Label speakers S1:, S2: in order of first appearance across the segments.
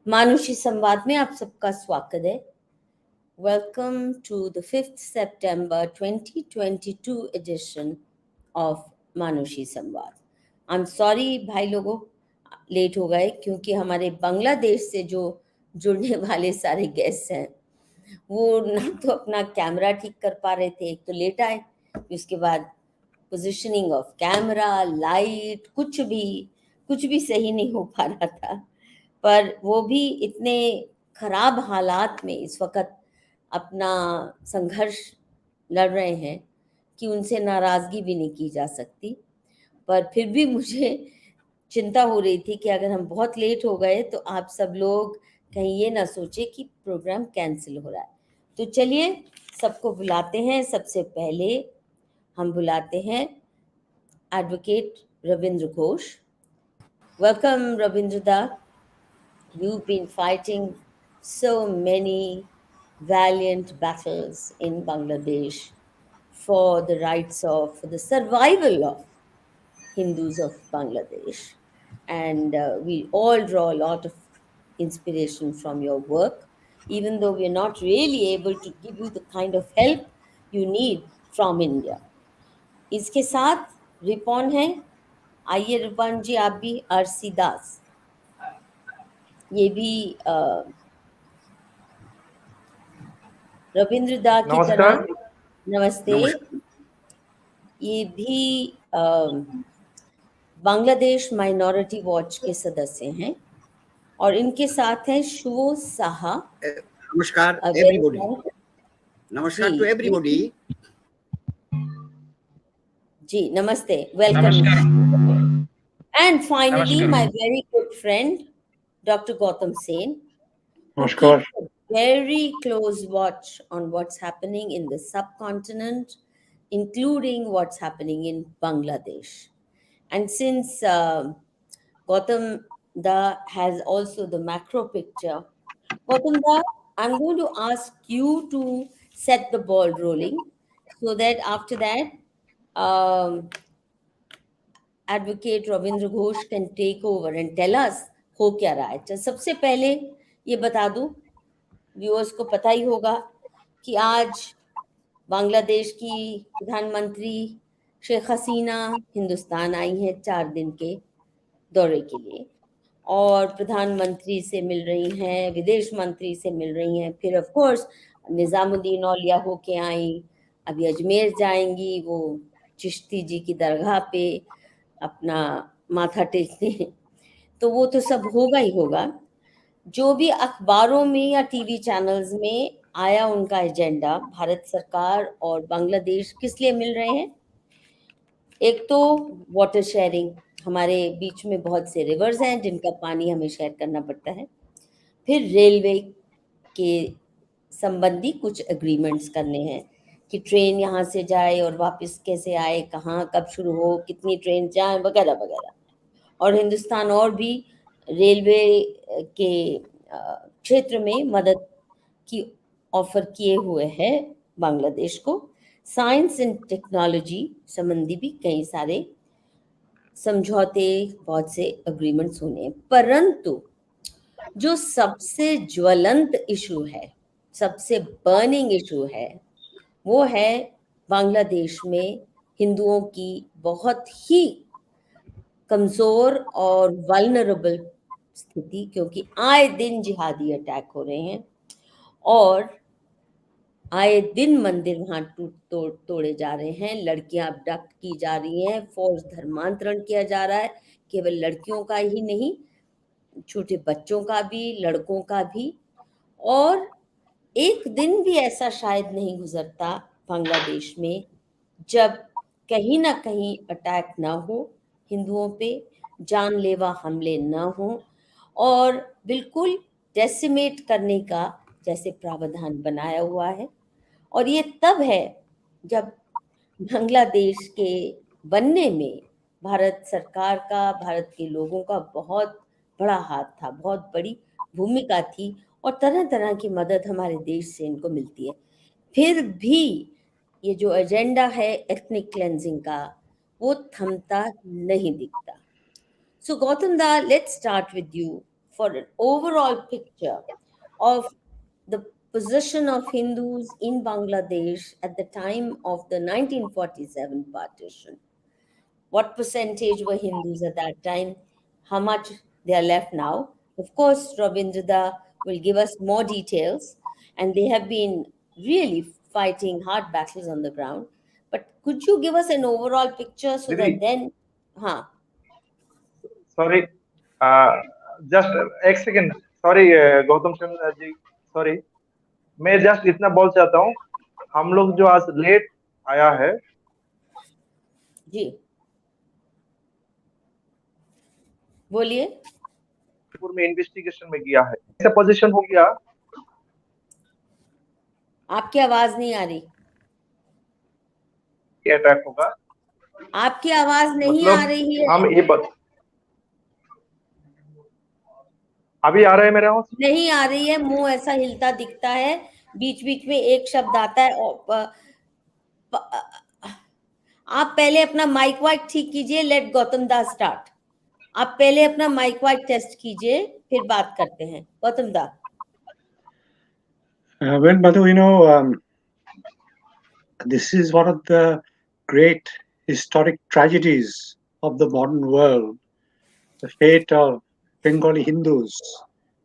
S1: मानुषी संवाद में आप सबका स्वागत है। Welcome to the 5th September 2022 edition of मानुषी संवाद। I'm sorry भाई लोगों, लेट हो गए क्योंकि हमारे बांग्लादेश से जो जुड़ने वाले सारे गेस्ट हैं वो ना तो अपना कैमरा ठीक कर पा रहे थे, एक तो लेट आए, उसके बाद पोजिशनिंग ऑफ कैमरा, लाइट, कुछ भी सही नहीं हो पा रहा था। पर वो भी इतने खराब हालात में इस वक्त अपना संघर्ष लड़ रहे हैं कि उनसे नाराज़गी भी नहीं की जा सकती। पर फिर भी मुझे चिंता हो रही थी कि अगर हम बहुत लेट हो गए तो आप सब लोग कहीं ये ना सोचे कि प्रोग्राम कैंसिल हो रहा है। तो चलिए सबको बुलाते हैं। सबसे पहले हम बुलाते हैं एडवोकेट रविंद्र घोष। वेलकम रविंद्र दा। You've been fighting so many valiant battles in Bangladesh for the rights of, for the survival of Hindus of Bangladesh. And we all draw a lot of inspiration from your work, even though we are not really able to give you the kind of help you need from India. इसके साथ रिपॉन है, आइए रिपॉन जी आप भी, RC दास, ये भी रविंद्र दा की तरह, नमस्ते, ये भी बांग्लादेश माइनॉरिटी वॉच के सदस्य हैं और इनके साथ हैं शुवो साहा।
S2: नमस्कार एवरीबॉडी। नमस्कार टू एवरीबॉडी।
S1: जी नमस्ते, welcome. And finally my very good friend doctor Gautam Sen,
S3: नमस्कार।
S1: very close watch on what's happening in the subcontinent, including what's happening in Bangladesh. And since Gautam Da has also the macro picture, Gautam Da, I'm going to ask you to set the ball rolling so that after that, Advocate Rabindra Ghosh can take over and tell us हो क्या रहा है। तो सबसे पहले ये बता दूं, व्यूअर्स को पता ही होगा कि आज बांग्लादेश की प्रधानमंत्री शेख हसीना हिंदुस्तान आई हैं 4 दिन के दौरे के लिए और प्रधानमंत्री से मिल रही हैं, विदेश मंत्री से मिल रही हैं, फिर ऑफ कोर्स निज़ामुद्दीन औलिया होके आई, अभी अजमेर जाएंगी वो चिश्ती जी की दरगाह पे अपना माथा टेकने। तो वो तो सब होगा ही होगा। जो भी अखबारों में या टीवी चैनल्स में आया उनका एजेंडा, भारत सरकार और बांग्लादेश किस लिए मिल रहे हैं? एक तो वाटर शेयरिंग, हमारे बीच में बहुत से रिवर्स हैं जिनका पानी हमें शेयर करना पड़ता है। फिर रेलवे के संबंधी कुछ एग्रीमेंट्स करने हैं कि ट्रेन यहाँ से जाए और वापस कैसे आए, कहाँ कब शुरू हो, कितनी ट्रेन जाए, वगैरह वगैरह। और हिंदुस्तान और भी रेलवे के क्षेत्र में मदद की ऑफर किए हुए है बांग्लादेश को। साइंस एंड टेक्नोलॉजी संबंधी भी कई सारे समझौते, बहुत से एग्रीमेंट्स होने हैं। परंतु जो सबसे ज्वलंत इशू है, सबसे बर्निंग इशू है, वो है बांग्लादेश में हिंदुओं की बहुत ही कमज़ोर और वल्नरेबल स्थिति, क्योंकि आए दिन जिहादी अटैक हो रहे हैं और आए दिन मंदिर वहाँ तोड़े जा रहे हैं, लड़कियां अबडक्ट की जा रही हैं, फोर्स धर्मांतरण किया जा रहा है, केवल लड़कियों का ही नहीं, छोटे बच्चों का भी, लड़कों का भी। और एक दिन भी ऐसा शायद नहीं गुजरता बांग्लादेश में जब कहीं ना कहीं अटैक ना हो हिंदुओं पे, जानलेवा हमले ना हो और बिल्कुल डेसिमेट करने का जैसे प्रावधान बनाया हुआ है। और ये तब है जब बांग्लादेश के बनने में भारत सरकार का, भारत के लोगों का बहुत बड़ा हाथ था, बहुत बड़ी भूमिका थी और तरह तरह की मदद हमारे देश से इनको मिलती है। फिर भी ये जो एजेंडा है एथनिक क्लेंजिंग का, वो थमता नहीं दिखता। सो गौतम दा, let's start with you for an overall picture of the position of Hindus in Bangladesh at the time of the 1947 partition. What percentage were Hindus at that time? How much they are left now? Of course, Rabindra will give us more details, and they have been really fighting hard battles on the ground. But could you give us an overall picture so that
S3: दीदी
S1: then, huh?
S3: Sorry just एक second sorry Gautam Sen जी sorry मैं just इतना बोल चाहता हूँ हम लोग जो आज लेट आया है
S1: जी बोलिए
S3: में इन्वेस्टिगेशन में गया है ऐसा पोजीशन हो गया
S1: आपकी आवाज नहीं आ रही
S3: अटैक होगा
S1: आपकी आवाज नहीं
S3: मतलब
S1: आ रही है
S3: हम ये अभी आ रहा है मेरा आवाज
S1: नहीं आ रही है मुंह ऐसा हिलता दिखता है बीच बीच में एक शब्द आता है और आप पहले अपना माइक वाइक ठीक कीजिए लेट गौतम दास स्टार्ट आप पहले अपना माइक वाइक टेस्ट कीजिए फिर बात करते हैं गौतम दा
S4: Well, Madhu, this is one of the great historic tragedies of the modern world, the fate of Bengali Hindus.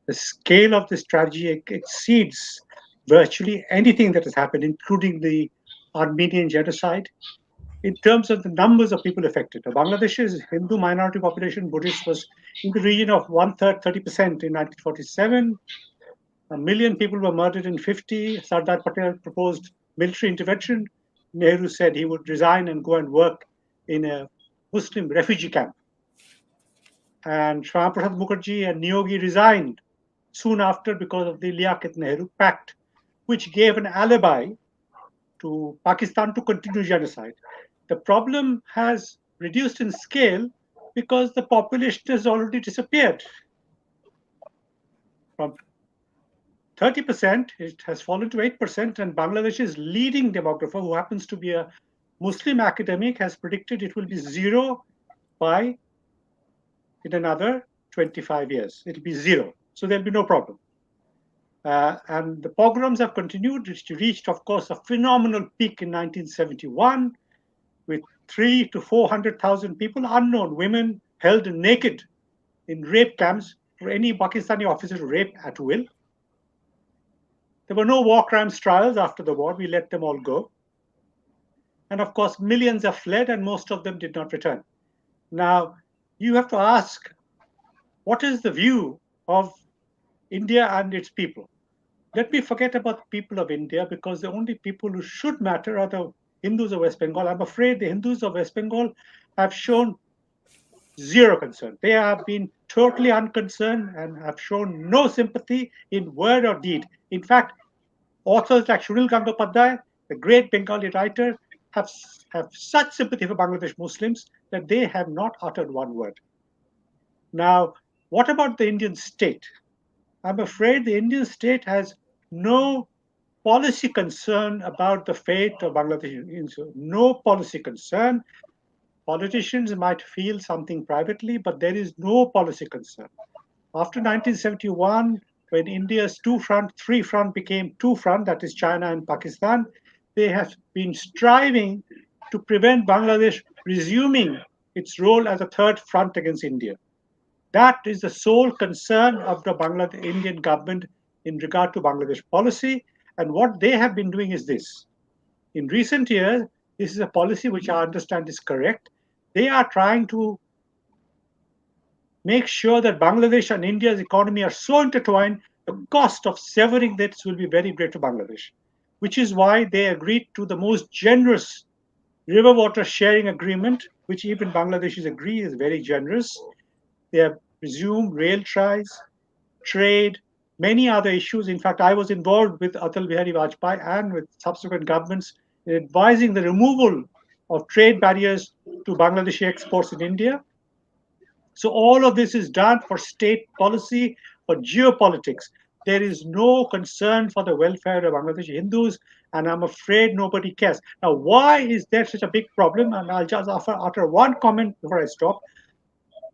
S4: The scale of this tragedy exceeds virtually anything that has happened, including the Armenian genocide, in terms of the numbers of people affected. Bangladesh's Hindu minority population, Buddhist, was in the region of 1/3, 30% in 1947. 1 million people were murdered in 50. Sardar Patel proposed military intervention. Nehru said he would resign and go and work in a Muslim refugee camp. And Shyama Prasad Mukherjee and Niyogi resigned soon after because of the Liaquat Nehru Pact, which gave an alibi to Pakistan to continue genocide. The problem has reduced in scale because the population has already disappeared. From 30%, it has fallen to 8%, and Bangladesh's leading demographer, who happens to be a Muslim academic, has predicted it will be zero in another 25 years. It'll be zero. So there'll be no problem. And the pogroms have continued. It reached, of course, a phenomenal peak in 1971 with 300,000 to 400,000 people, unknown women, held naked in rape camps for any Pakistani officer to rape at will. There were no war crimes trials after the war. We let them all go. And of course, millions have fled and most of them did not return. Now, you have to ask, what is the view of India and its people? Let me forget about the people of India, because the only people who should matter are the Hindus of West Bengal. I'm afraid the Hindus of West Bengal have shown zero concern. They have been totally unconcerned and have shown no sympathy in word or deed. In fact, authors like Shuril Gangopadhyay, the great Bengali writer, have such sympathy for Bangladesh Muslims that they have not uttered one word. Now, what about the Indian state? I'm afraid the Indian state has no policy concern about the fate of Bangladesh. No policy concern. Politicians might feel something privately, but there is no policy concern. After 1971, when India's three front became two front, that is China and Pakistan, they have been striving to prevent Bangladesh resuming its role as a third front against India. That is the sole concern of the Indian government in regard to Bangladesh policy. And what they have been doing is this. In recent years, this is a policy which I understand is correct. They are trying to make sure that Bangladesh and India's economy are so intertwined, the cost of severing this will be very great to Bangladesh, which is why they agreed to the most generous river water sharing agreement, which even Bangladeshis agree is very generous. They have resumed rail ties, trade, many other issues. In fact, I was involved with Atal Bihari Vajpayee and with subsequent governments in advising the removal of trade barriers to Bangladeshi exports in India. So all of this is done for state policy, for geopolitics. There is no concern for the welfare of Bangladeshi Hindus, and I'm afraid nobody cares. Now, why is there such a big problem? And I'll just utter one comment before I stop.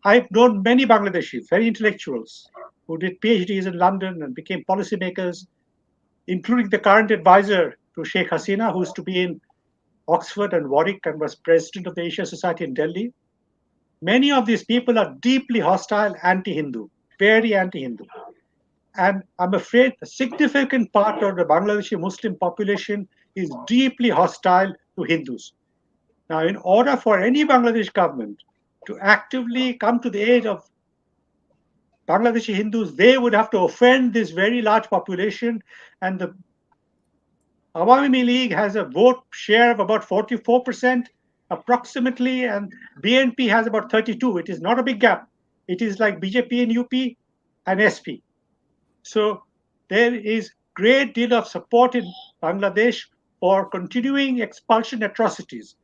S4: I've known many Bangladeshis, very intellectuals, who did PhDs in London and became policymakers, including the current advisor to Sheikh Hasina, who used to be in Oxford and Warwick and was president of the Asia Society in Delhi. Many of these people are deeply hostile, anti-Hindu, very anti-Hindu. And I'm afraid a significant part of the Bangladeshi Muslim population is deeply hostile to Hindus. Now, in order for any Bangladesh government to actively come to the aid of Bangladeshi Hindus, they would have to offend this very large population. And the Awami League has a vote share of about 44% approximately, and BNP has about 32%. It is not a big gap. It is like BJP and UP and SP. So there is great deal of support in Bangladesh for continuing expulsion atrocities.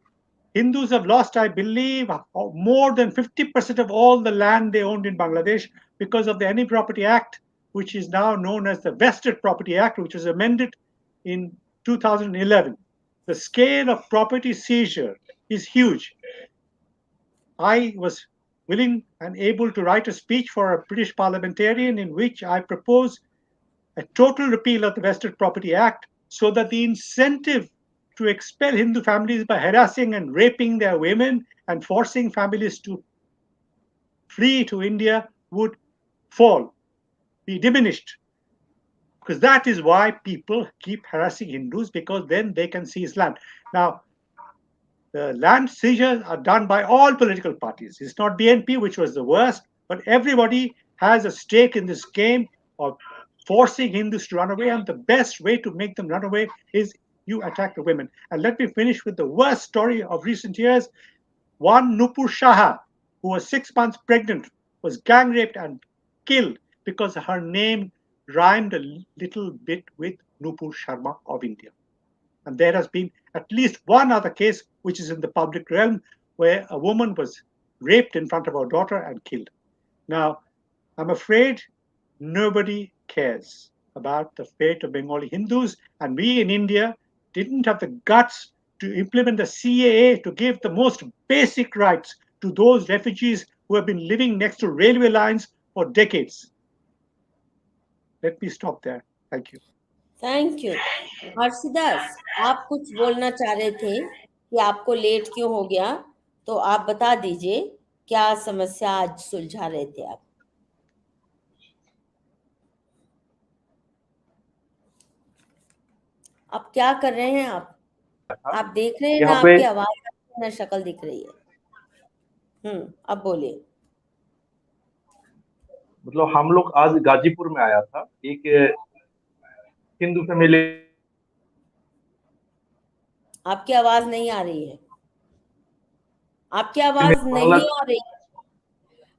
S4: Hindus have lost, I believe, more than 50% of all the land they owned in Bangladesh because of the Any Property Act, which is now known as the Vested Property Act, which was amended in 2011. The scale of property seizure is huge. I was willing and able to write a speech for a British parliamentarian in which I propose a total repeal of the Vested Property Act so that the incentive to expel Hindu families by harassing and raping their women and forcing families to flee to India would fall, be diminished. Because that is why people keep harassing Hindus, because then they can seize land. Now, the land seizures are done by all political parties. It's not BNP, which was the worst, but everybody has a stake in this game of forcing Hindus to run away, and the best way to make them run away is you attack the women. And let me finish with the worst story of recent years. One Nupur Saha, who was 6 months pregnant, was gang raped and killed because her name rhymed a little bit with Nupur Sharma of India. And there has been at least one other case, which is in the public realm, where a woman was raped in front of her daughter and killed. Now, I'm afraid nobody cares about the fate of Bengali Hindus, and we in India didn't have the guts to implement the CAA to give the most basic rights to those refugees who have been living next to railway lines for decades. Let me stop there. Thank you.
S1: Thank you. Harshdas, आप कुछ बोलना चाह रहे थे कि आपको late क्यों हो गया, तो आप बता दीजिए क्या समस्या आज सुलझा रहे थे आप। आप क्या कर रहे हैं? आप देख रहे हैं ना, आपकी आवाज ना शक्ल दिख रही है। अब बोलिए।
S3: मतलब हम लोग आज गाजीपुर में आया था एक हिंदू फैमिली।
S1: आपकी आवाज नहीं आ रही है, आपकी आवाज नहीं आ रही है।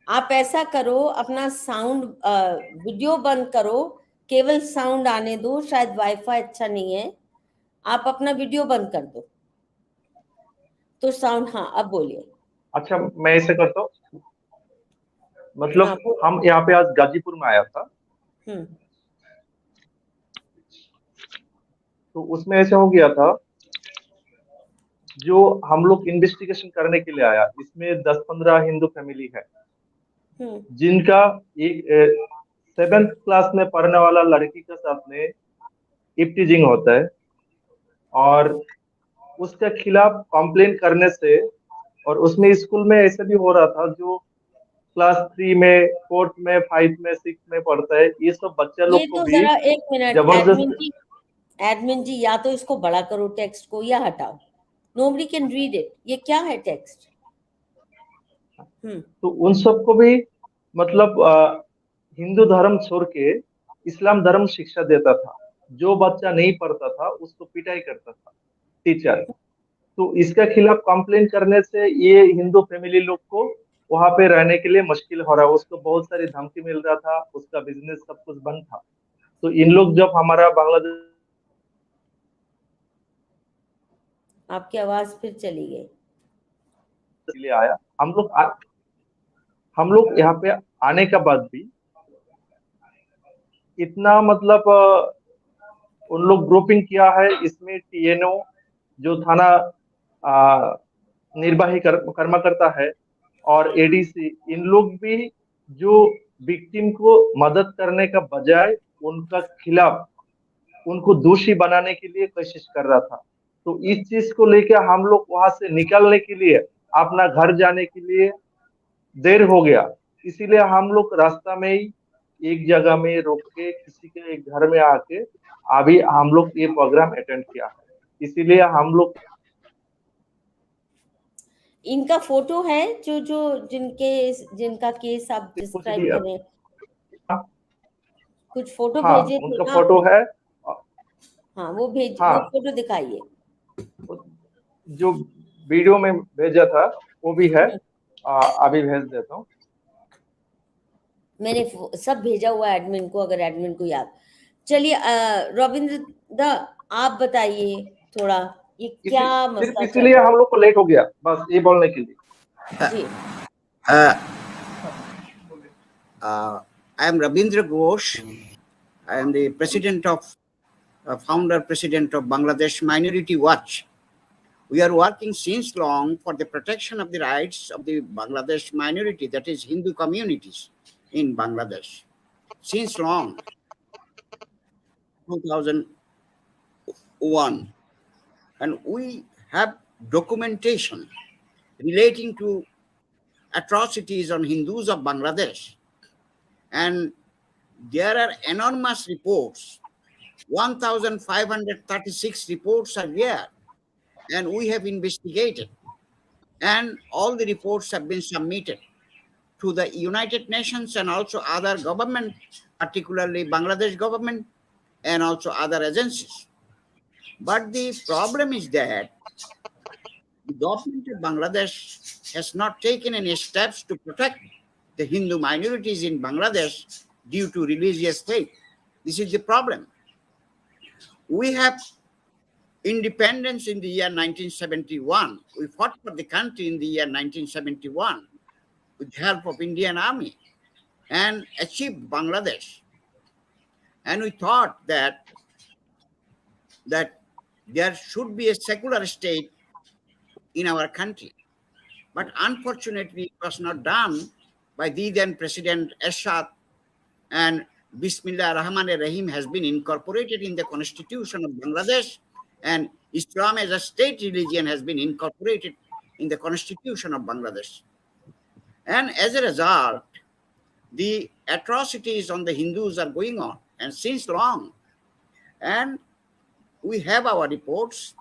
S1: आप ऐसा करो, अपना साउंड वीडियो बंद करो, केवल साउंड आने दो, शायद वाईफाई अच्छा नहीं है, आप अपना वीडियो बंद कर दो तो साउंड। हाँ, अब बोलिए।
S3: अच्छा, मैं ऐसे करता हूँ। मतलब हम यहाँ पे आज गाजीपुर में आया था, तो उसमें ऐसा हो गया था, जो हम लोग इन्वेस्टिगेशन करने के लिए आया, इसमें 10-15 हिंदू फैमिली है, जिनका एक 7th क्लास में पढ़ने वाला लड़की के साथ में इफ्टीजिंग होता है, और उसके खिलाफ कंप्लेन करने से, और उसमें स्कूल में ऐसा भी हो रहा था, जो क्लास 3 में, 4th में, 5th में, 6th में पढ़ता है, ये सब बच्चा लोग को भी
S1: जरा एक मिनट एडमिन जी, या तो इसको बड़ा करो टेक्स्ट को, या हटाओ। Nobody can read it. ये क्या है टेक्स्ट?
S3: तो उन सबको भी मतलब हिंदू धर्म छोड़ के इस्लाम धर्म शिक्षा देता था। जो बच्चा नहीं पढ़ता था उसको पिटाई करता था टीचर। तो इसके खिलाफ कंप्लेन करने से ये हिंदू फैमिली लोग को वहां पे रहने के लिए मुश्किल हो रहा है। उसको बहुत सारी धमकी मिल रहा था, उसका बिजनेस सब कुछ बंद था। तो इन लोग जब हमारा बांग्लादेश,
S1: आपकी आवाज फिर चली गई।
S3: आया, हम लोग यहाँ पे आने के बाद भी इतना मतलब उन लोग ग्रुपिंग किया है। इसमें TNO जो थाना निर्वाही कर्मकर्ता है और ADC, इन लोग भी जो विक्टिम को मदद करने का बजाय उनका खिलाफ उनको दोषी बनाने के लिए कोशिश कर रहा था। तो इस चीज को लेकर हम लोग वहां से निकलने के लिए, अपना घर जाने के लिए देर हो गया। इसीलिए हम लोग रास्ता में ही एक जगह में रोक के किसी के एक घर में आके अभी हम लोग ये प्रोग्राम अटेंड किया है। इसीलिए हम लोग,
S1: इनका फोटो है जो जो जिनका केस आप
S3: कुछ
S1: डिस्क्राइब
S3: भी,
S1: कर रहे हैं, कुछ फोटो
S3: हाँ
S1: भेजे थे
S3: उनका
S1: ना
S3: फोटो
S1: आपने?
S3: है।
S1: हाँ, वो
S3: हाँ,
S1: फोटो दिखाइए।
S3: जो वीडियो में भेजा था वो भी है, अभी भेज देता हूँ।
S1: मैंने सब भेजा हुआ है एडमिन को, अगर एडमिन को याद। चलिए रविंद्र दा, आप बताइए थोड़ा, ये क्या
S3: सिर्फ
S1: मसला चल
S3: इसीलिए
S1: रहा
S3: हम लोग को लेट हो गया, बस ये बोलने के लिए।
S1: है जी।
S2: I am Rabindra Ghosh. I am the founder president of Bangladesh Minority Watch. We are working since long for the protection of the rights of the Bangladesh minority, that is Hindu communities in Bangladesh. Since long, 2001, and we have documentation relating to atrocities on Hindus of Bangladesh, and there are enormous reports. 1,536 reports are there, and we have investigated, and all the reports have been submitted to the United Nations and also other government, particularly Bangladesh government and also other agencies. But the problem is that the government of Bangladesh has not taken any steps to protect the Hindu minorities in Bangladesh due to religious faith. This is the problem. We have independence in the year 1971. We fought for the country in the year 1971 with the help of Indian Army and achieved Bangladesh. And we thought that there should be a secular state in our country. But unfortunately, it was not done by the then President Ershad, and Bismillah Rahman Rahim has been incorporated in the constitution of Bangladesh, and Islam as a state religion has been incorporated in the constitution of Bangladesh. And as a result, the atrocities on the Hindus are going on, and since long. And we have our reports,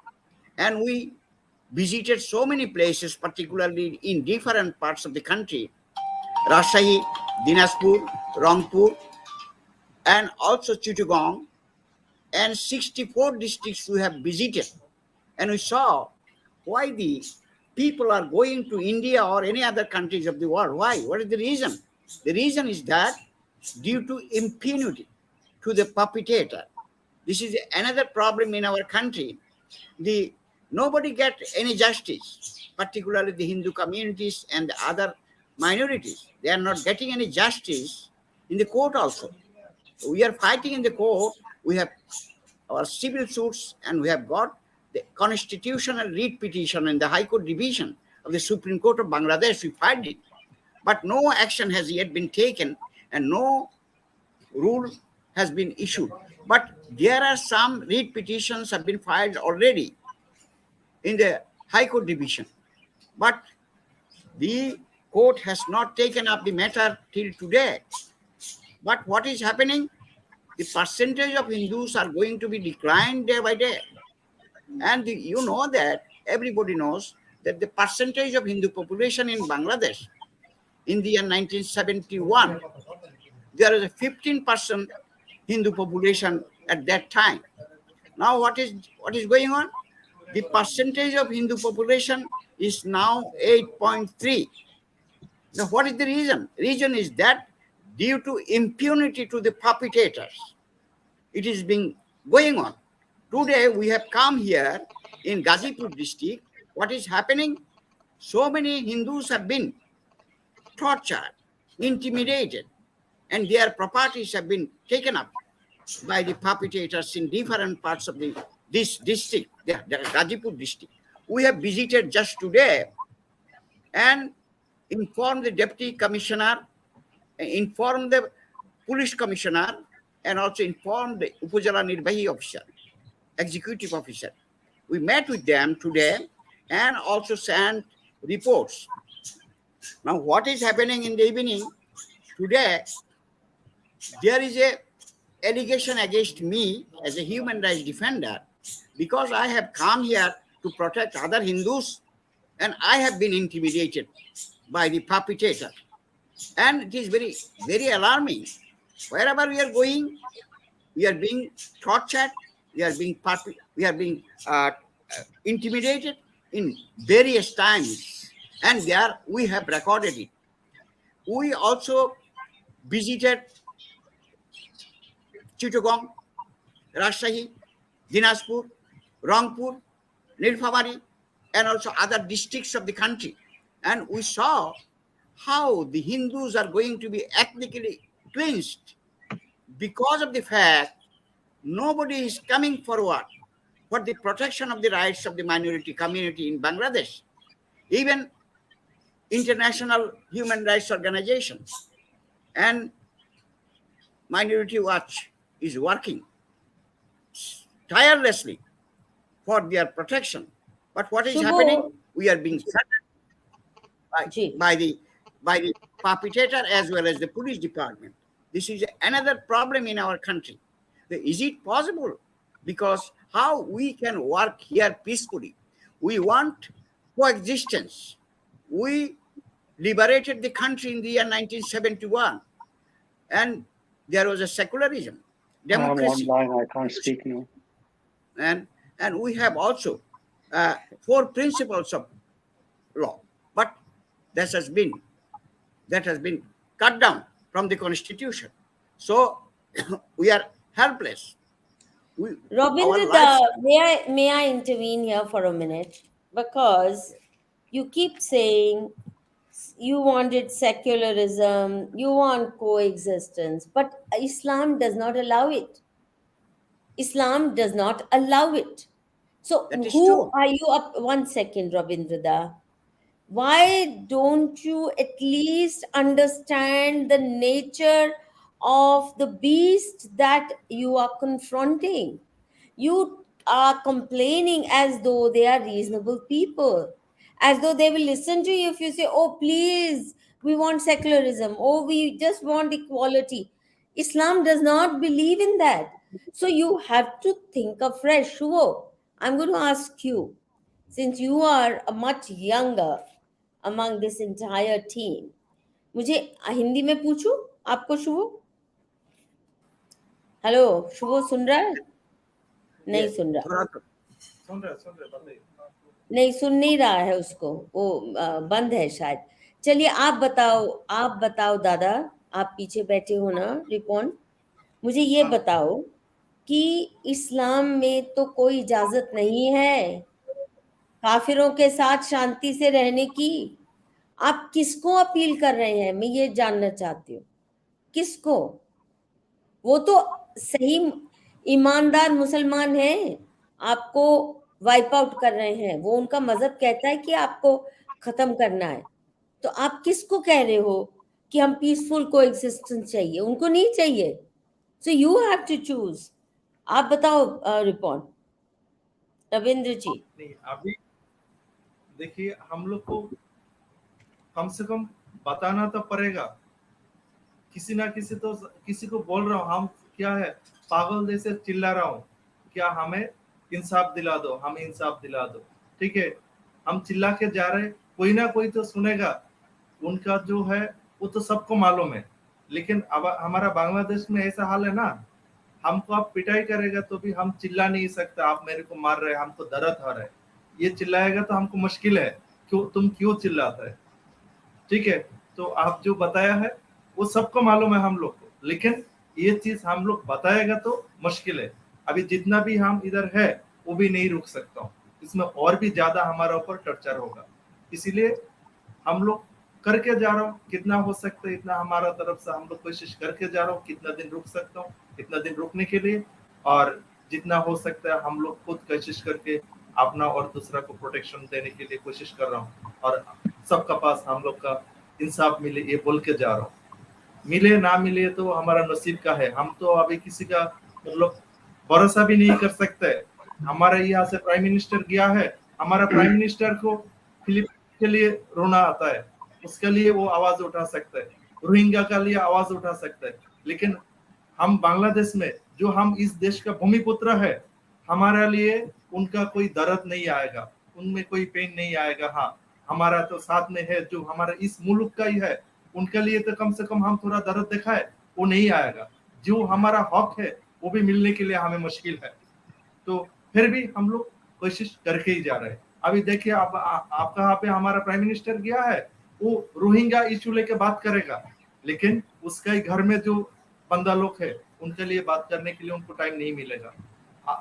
S2: and we visited so many places, particularly in different parts of the country, Rajshahi, Dinaspur, Rangpur, and also Chittagong, and 64 districts we have visited. And we saw why the people are going to India or any other countries of the world. Why? What is the reason? The reason is that due to impunity to the perpetrator. This is another problem in our country. Nobody gets any justice, particularly the Hindu communities and the other minorities. They are not getting any justice in the court also. We are fighting in the court. We have our civil suits, and we have got the constitutional writ petition in the High Court Division of the Supreme Court of Bangladesh. We filed it, but no action has yet been taken, and no rule has been issued. But there are some writ petitions have been filed already in the High Court Division, but the court has not taken up the matter till today. But what is happening? The percentage of Hindus are going to be declined day by day. And you know that, everybody knows that the percentage of Hindu population in Bangladesh in the year 1971, there is a 15% Hindu population at that time. Now what is going on? The percentage of Hindu population is now 8.3. Now what is the reason? Reason is that due to impunity to the perpetrators, it is being going on. Today we have come here in Gazipur district. What is happening? So many Hindus have been tortured, intimidated, and their properties have been taken up by the perpetrators in different parts of this district, the Gazipur district. We have visited just today and informed the Deputy Commissioner inform the police commissioner and also inform the Upazila Nirbahi officer, executive officer. We met with them today and also sent reports. Now, what is happening in the evening today? There is a allegation against me as a human rights defender because I have come here to protect other Hindus and I have been intimidated by the perpetrator. And it is very, very alarming. Wherever we are going, we are being tortured, we are being intimidated in various times, and there we have recorded it. We also visited Chittagong, Rajshahi, Dinajpur, Rangpur, Nilphamari, and also other districts of the country. And we saw how the Hindus are going to be ethnically cleansed because of the fact nobody is coming forward for the protection of the rights of the minority community in Bangladesh. Even international human rights organizations and Minority Watch is working tirelessly for their protection. But what is
S1: Shuvo,
S2: happening? We are being threatened by the perpetrator as well as the police department. This is another problem in our country. Is it possible? Because how we can work here peacefully? We want coexistence. We liberated the country in the year 1971, and there was a secularism, democracy.
S4: I'm online, I can't speak now.
S2: And we have also 4 principles of law, but that has been cut down from the constitution. So we are helpless.
S1: Rabindra, may I intervene here for a minute? Because you keep saying you wanted secularism, you want coexistence, but Islam does not allow it. Islam does not allow it. So who
S2: true.
S1: are you up? 1 second, Rabindra. Why don't you at least understand the nature of the beast that you are confronting? You are complaining as though they are reasonable people, as though they will listen to you if you say, oh, please, we want secularism, oh, we just want equality. Islam does not believe in that. So you have to think afresh. Shuvo, I'm going to ask you, since you are a much younger among this entire team, मुझे हिंदी में पूछूं आपको शुभो? Hello शुभो, सुन रहा है? नहीं सुन रहा, नहीं सुन नहीं रहा है उसको, वो बंद है शायद. चलिए आप बताओ दादा, आप पीछे बैठे हो ना रिपॉन, मुझे ये बताओ कि इस्लाम में तो कोई इजाजत नहीं है काफिरों के साथ शांति से रहने की. आप किसको अपील कर रहे हैं, मैं ये जानना चाहती हूँ. किसको? वो तो सही ईमानदार मुसलमान हैं, आपको वाइप आउट कर रहे हैं, वो उनका मजहब कहता है कि आपको खत्म करना है. तो आप किसको कह रहे हो कि हम पीसफुल कोएग्जिस्टेंस चाहिए? उनको नहीं चाहिए. So you have to choose. आप बताओ रिपॉन. रविंद्र जी.
S3: नहीं, अभी देखिए हम लोग को कम से कम बताना तो पड़ेगा. किसी ना किसी को बोल रहा हूँ, हम क्या है पागल जैसे चिल्ला रहा हूँ, क्या हमें इंसाफ दिला दो, हमें इंसाफ दिला दो. ठीक है, हम चिल्ला के जा रहे, कोई ना कोई तो सुनेगा. उनका जो है वो तो सबको मालूम है, लेकिन अब हमारा बांग्लादेश में ऐसा हाल है ना, हमको आप पिटाई करेगा तो भी हम चिल्ला नहीं सकते. आप मेरे को मार रहे, हमको दर्द हो रहा है, ये चिल्लाएगा तो हमको मुश्किल है. तुम क्यों चिल्लाता है? ठीक है, तो आप जो बताया है वो सबको मालूम है हम लोग को, लेकिन ये चीज हम लोग बताएगा तो मुश्किल है. अभी जितना भी हम इधर है वो भी नहीं रुक सकता हूँ, इसमें और भी ज्यादा हमारा ऊपर टॉर्चर होगा. इसीलिए हम लोग करके जा रहा हूँ, कितना हो सकता है इतना हमारा तरफ से हम लोग कोशिश करके जा रहा हूँ. कितना दिन रुक सकता हूँ, इतना दिन रुकने के लिए, और जितना हो सकता है हम लोग खुद कोशिश करके अपना और दूसरा को प्रोटेक्शन देने के लिए कोशिश कर रहा हूँ, और सबका पास हम लोग का इंसाफ मिले ये बोल के जा रहा हूँ.
S5: मिले ना मिले तो हमारा नसीब का है। हम तो अभी किसी का मतलब भरोसा भी नहीं कर सकते। हमारे यहाँ से प्राइम मिनिस्टर गया है, हमारा प्राइम मिनिस्टर को फिलीपींस के लिए रोना आता है, उसके लिए वो आवाज उठा सकते हैं, रोहिंग्या के लिए आवाज उठा सकते हैं। लेकिन हम बांग्लादेश में, जो हम इस देश का भूमिपुत्र है, हमारे लिए उनका कोई दर्द नहीं आएगा, उनमें कोई पेन नहीं आएगा। हाँ, हमारा तो साथ में है, जो हमारा इस मुल्क का ही है, उनके लिए तो कम से कम हम थोड़ा दर्द दिखाए, वो नहीं आएगा। जो हमारा हक है वो भी मिलने के लिए हमें मुश्किल है। तो फिर भी हम लोग कोशिश करके ही जा रहे हैं। अभी देखिए, आप कहाँ पे हमारा प्राइम मिनिस्टर गया है, वो रोहिंग्या इशू लेके बात करेगा, लेकिन उसका ही घर में जो बंदा लोग है, उनके लिए बात करने के लिए उनको टाइम नहीं मिलेगा।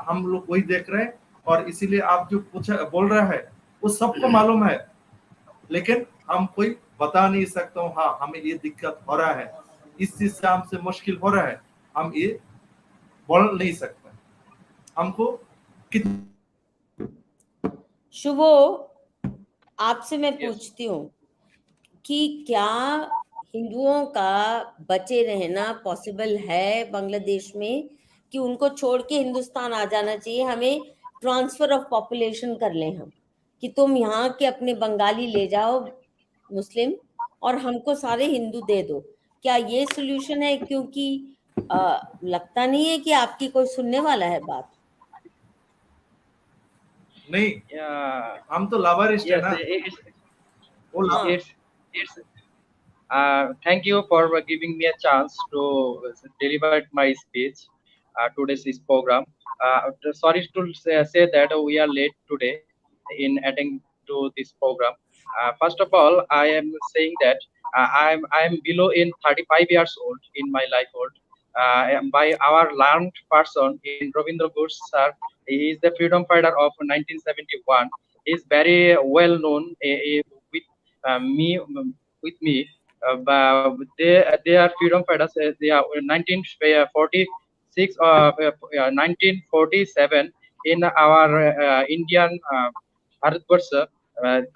S5: हम लोग वही देख रहे हैं, और इसीलिए आप जो बोल रहा है वो सबको मालूम है, लेकिन हम कोई बता नहीं सकता हूँ। हाँ, हमें ये दिक्कत हो रहा है, इस चीज से हमसे मुश्किल हो रहा है, हम ये बोल नहीं सकते। हमको
S1: शुभो, आपसे मैं पूछती हूँ कि क्या हिंदुओं का बचे रहना पॉसिबल है बांग्लादेश में, कि उनको छोड़ के हिंदुस्तान आ जाना चाहिए, हमें ट्रांसफर ऑफ पॉपुलेशन कर लें हम, कि तुम यहाँ के अपने बंगाली ले जाओ मुस्लिम, और हमको सारे हिंदू दे दो? क्या ये सोल्यूशन है? क्योंकि लगता नहीं है कि आपकी कोई सुनने वाला है बात।
S5: नहीं, हम तो लावारिस्ट है ना।
S6: It's thank you for giving me a chance to deliver my speech today's program. Sorry to say that we are late today in attending to this program. First of all, I am saying that I am below in 35 years old in my life old. By our learned person in Rabindra Ghosh sir, he is the freedom fighter of 1971. He is very well known with me with me. They are freedom fighters. They are 1946 or 1947 in our Indian Bharatvarsha,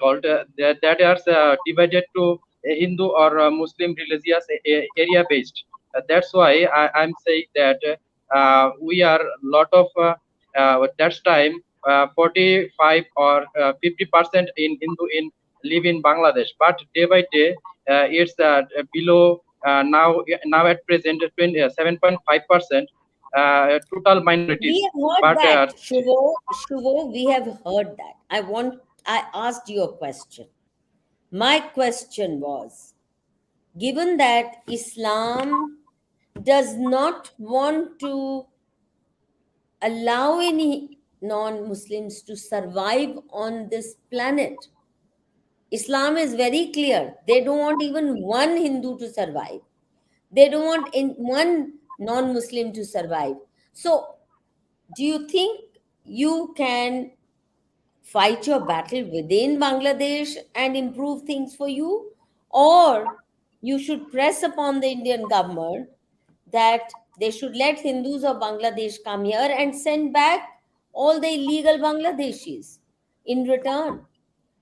S6: called that are divided to Hindu or Muslim religious area based. That's why I'm saying that we are lot of that time 45 or 50% in Hindu in live in Bangladesh, but day by day it's below now at present 7.5% total minorities.
S1: We have heard
S6: But
S1: that, Shuvo, we have heard that. I asked you a question. My question was, given that Islam does not want to allow any non-Muslims to survive on this planet, Islam is very clear. They don't want even one Hindu to survive. They don't want one non-Muslim to survive. So, do you think you can fight your battle within Bangladesh and improve things for you? Or you should press upon the Indian government that they should let Hindus of Bangladesh come here and send back all the illegal Bangladeshis in return.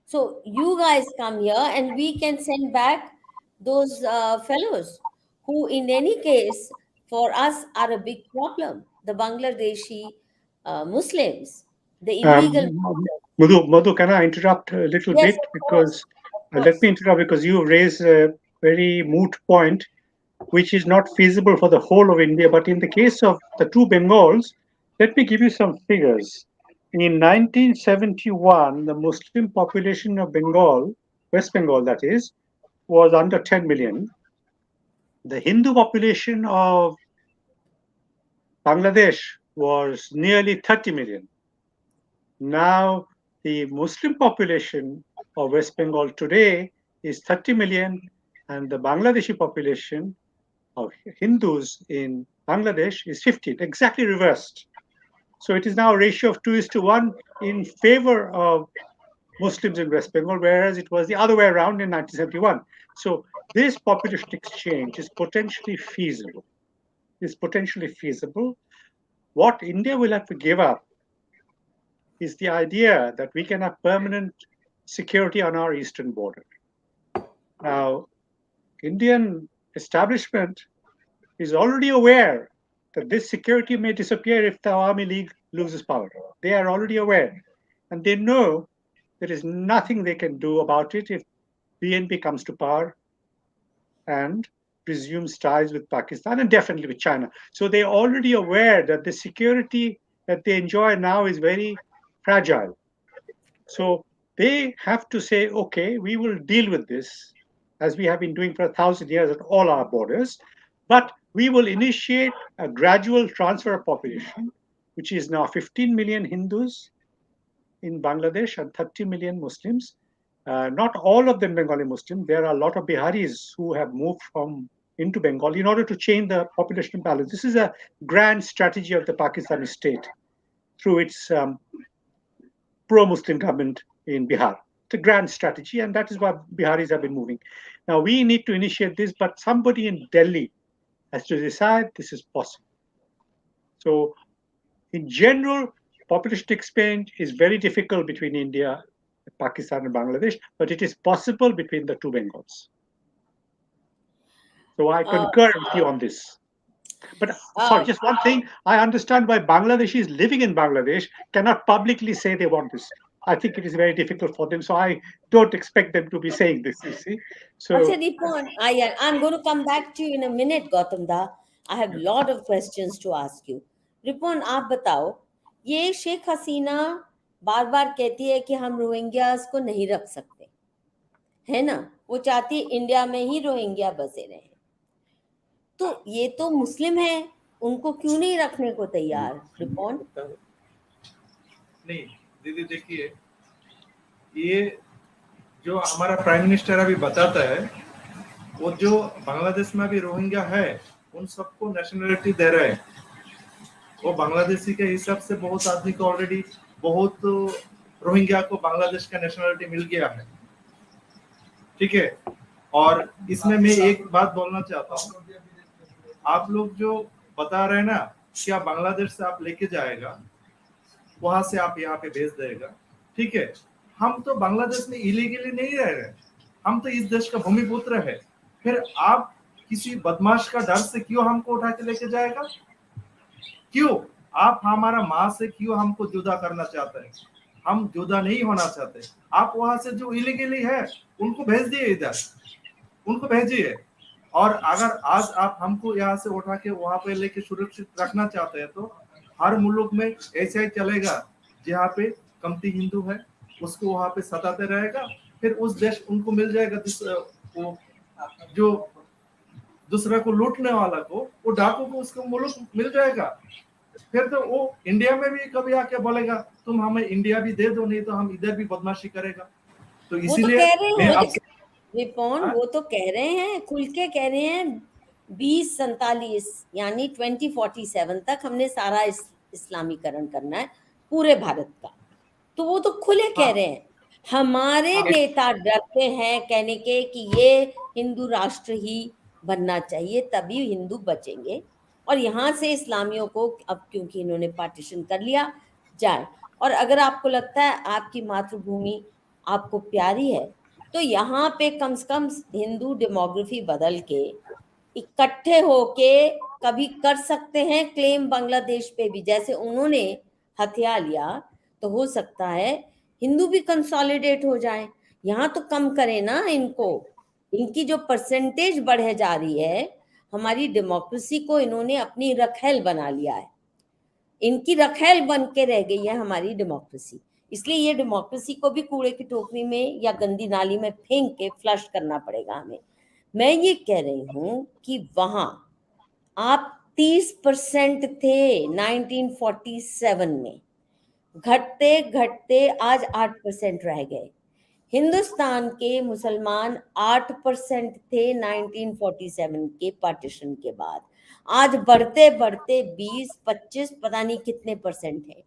S1: So you guys come here and we can send back those fellows who, in any case, for us are a big problem. The Bangladeshi Muslims, the illegal.
S4: Madhu, can I interrupt a little
S1: Yes,
S4: bit?
S1: of
S4: Because
S1: course.
S4: let me interrupt because you raise a very moot point, which is not feasible for the whole of India. But in the case of the two Bengals, let me give you some figures. In 1971, the Muslim population of Bengal, West Bengal that is, was under 10 million. The Hindu population of Bangladesh was nearly 30 million. Now, the Muslim population of West Bengal today is 30 million, and the Bangladeshi population of Hindus in Bangladesh is 15, exactly reversed. So it is now a ratio of 2:1 in favor of Muslims in West Bengal, whereas it was the other way around in 1971. So this population exchange is potentially feasible. What India will have to give up is the idea that we can have permanent security on our eastern border. Now, Indian establishment is already aware that this security may disappear if the Awami League loses power. They are already aware. And they know there is nothing they can do about it if BNP comes to power and resumes ties with Pakistan and definitely with China. So they're already aware that the security that they enjoy now is very fragile. So they have to say, okay, we will deal with this as we have been doing for 1,000 years at all our borders, but we will initiate a gradual transfer of population, which is now 15 million Hindus in Bangladesh and 30 million Muslims. Not all of them Bengali Muslim. There are a lot of Biharis who have moved into Bengal in order to change the population balance. This is a grand strategy of the Pakistani state through its pro-Muslim government in Bihar. It's a grand strategy, and that is why Biharis have been moving. Now, we need to initiate this, but somebody in Delhi has to decide this is possible. So, in general, population exchange is very difficult between India, Pakistan, and Bangladesh, but it is possible between the two Bengals. So, I concur with you on this. But sorry, just one thing. I understand why Bangladeshis living in Bangladesh cannot publicly say they want this. I think it is very difficult for them. So I don't expect them to be saying this, you see. So
S1: Ripon, I'm going to come back to you in a minute, Gautam Da. I have a lot of questions to ask you. Ripon, आप बताओ, ये शेख हसीना बार बार कहती है कि हम Rohingyas को नहीं रख सकते, है ना? वो चाहती है इंडिया में ही रोहिंग्या बसे रहे। तो ये तो मुस्लिम है, उनको क्यों नहीं रखने को तैयार? रिपोर्ट
S5: नहीं दीदी, देखिए, ये जो हमारा प्राइम मिनिस्टर अभी बताता है, वो जो बांग्लादेश में अभी रोहिंग्या है उन सबको नेशनलिटी दे रहे हैं। वो बांग्लादेशी के हिसाब से बहुत आदमी को ऑलरेडी बहुत रोहिंग्या को बांग्लादेश का नेशनलिटी मिल गया है, ठीक है। और इसमें मैं एक बात बोलना चाहता हूँ, आप लोग जो बता रहे हैं ना कि आप बांग्लादेश से आप लेके जाएगा, वहां से आप यहाँ पे भेज देगा, ठीक है। हम तो बांग्लादेश में इलीगली नहीं रह रहे, हम तो इस देश का भूमिपुत्र है। फिर आप किसी बदमाश का डर से क्यों हमको उठा के लेके जाएगा? क्यों आप हमारा माँ से क्यों हमको जुदा करना चाहते हैं? हम जुदा नहीं होना चाहते। आप वहां से जो इलीगली है उनको भेज दिए, इधर उनको भेजिए। और अगर आज आप हमको यहाँ से उठा के वहां पे लेके सुरक्षित रखना चाहते हैं तो हर मुल्क में ऐसा ही चलेगा, जहाँ पे कमती हिंदू है उसको वहां पे सताते रहेगा, फिर उस देश उनको मिल जाएगा, वो जो दूसरा को लूटने वाला को, वो डाकू को उसको मुल्क मिल जाएगा। फिर तो वो इंडिया में भी कभी आके बोलेगा तुम हमें इंडिया भी दे दो, नहीं तो हम इधर भी बदमाशी करेगा। तो इसीलिए
S1: वो तो कह रहे हैं, खुल के कह रहे हैं 2047 यानी 2047 तक हमने सारा इस्लामीकरण करना है पूरे भारत का। तो वो तो खुले कह रहे हैं। हमारे नेता डरते हैं कहने के कि ये हिंदू राष्ट्र ही बनना चाहिए, तभी हिंदू बचेंगे, और यहाँ से इस्लामियों को अब क्योंकि इन्होंने पार्टीशन कर लिया जाए। और अगर आपको लगता है आपकी मातृभूमि आपको प्यारी है तो यहाँ पे कम से कम हिंदू डेमोग्राफी बदल के इकट्ठे होके कभी कर सकते हैं क्लेम बांग्लादेश पे भी, जैसे उन्होंने हथिया लिया। तो हो सकता है हिंदू भी कंसोलिडेट हो जाए। यहाँ तो कम करें ना इनको, इनकी जो परसेंटेज बढ़े जा रही है, हमारी डेमोक्रेसी को इन्होंने अपनी रखेल बना लिया है, इनकी रखेल बन के रह गई है हमारी डेमोक्रेसी। इसलिए ये डेमोक्रेसी को भी कूड़े की टोकरी में या गंदी नाली में फेंक के फ्लश करना पड़ेगा हमें। मैं ये कह रही हूँ कि वहां आप 30% थे 1947 में, घटते घटते आज 8% रह गए। हिंदुस्तान के मुसलमान 8% थे 1947 के पार्टीशन के बाद, आज बढ़ते बढ़ते 20-25 पता नहीं कितने परसेंट है,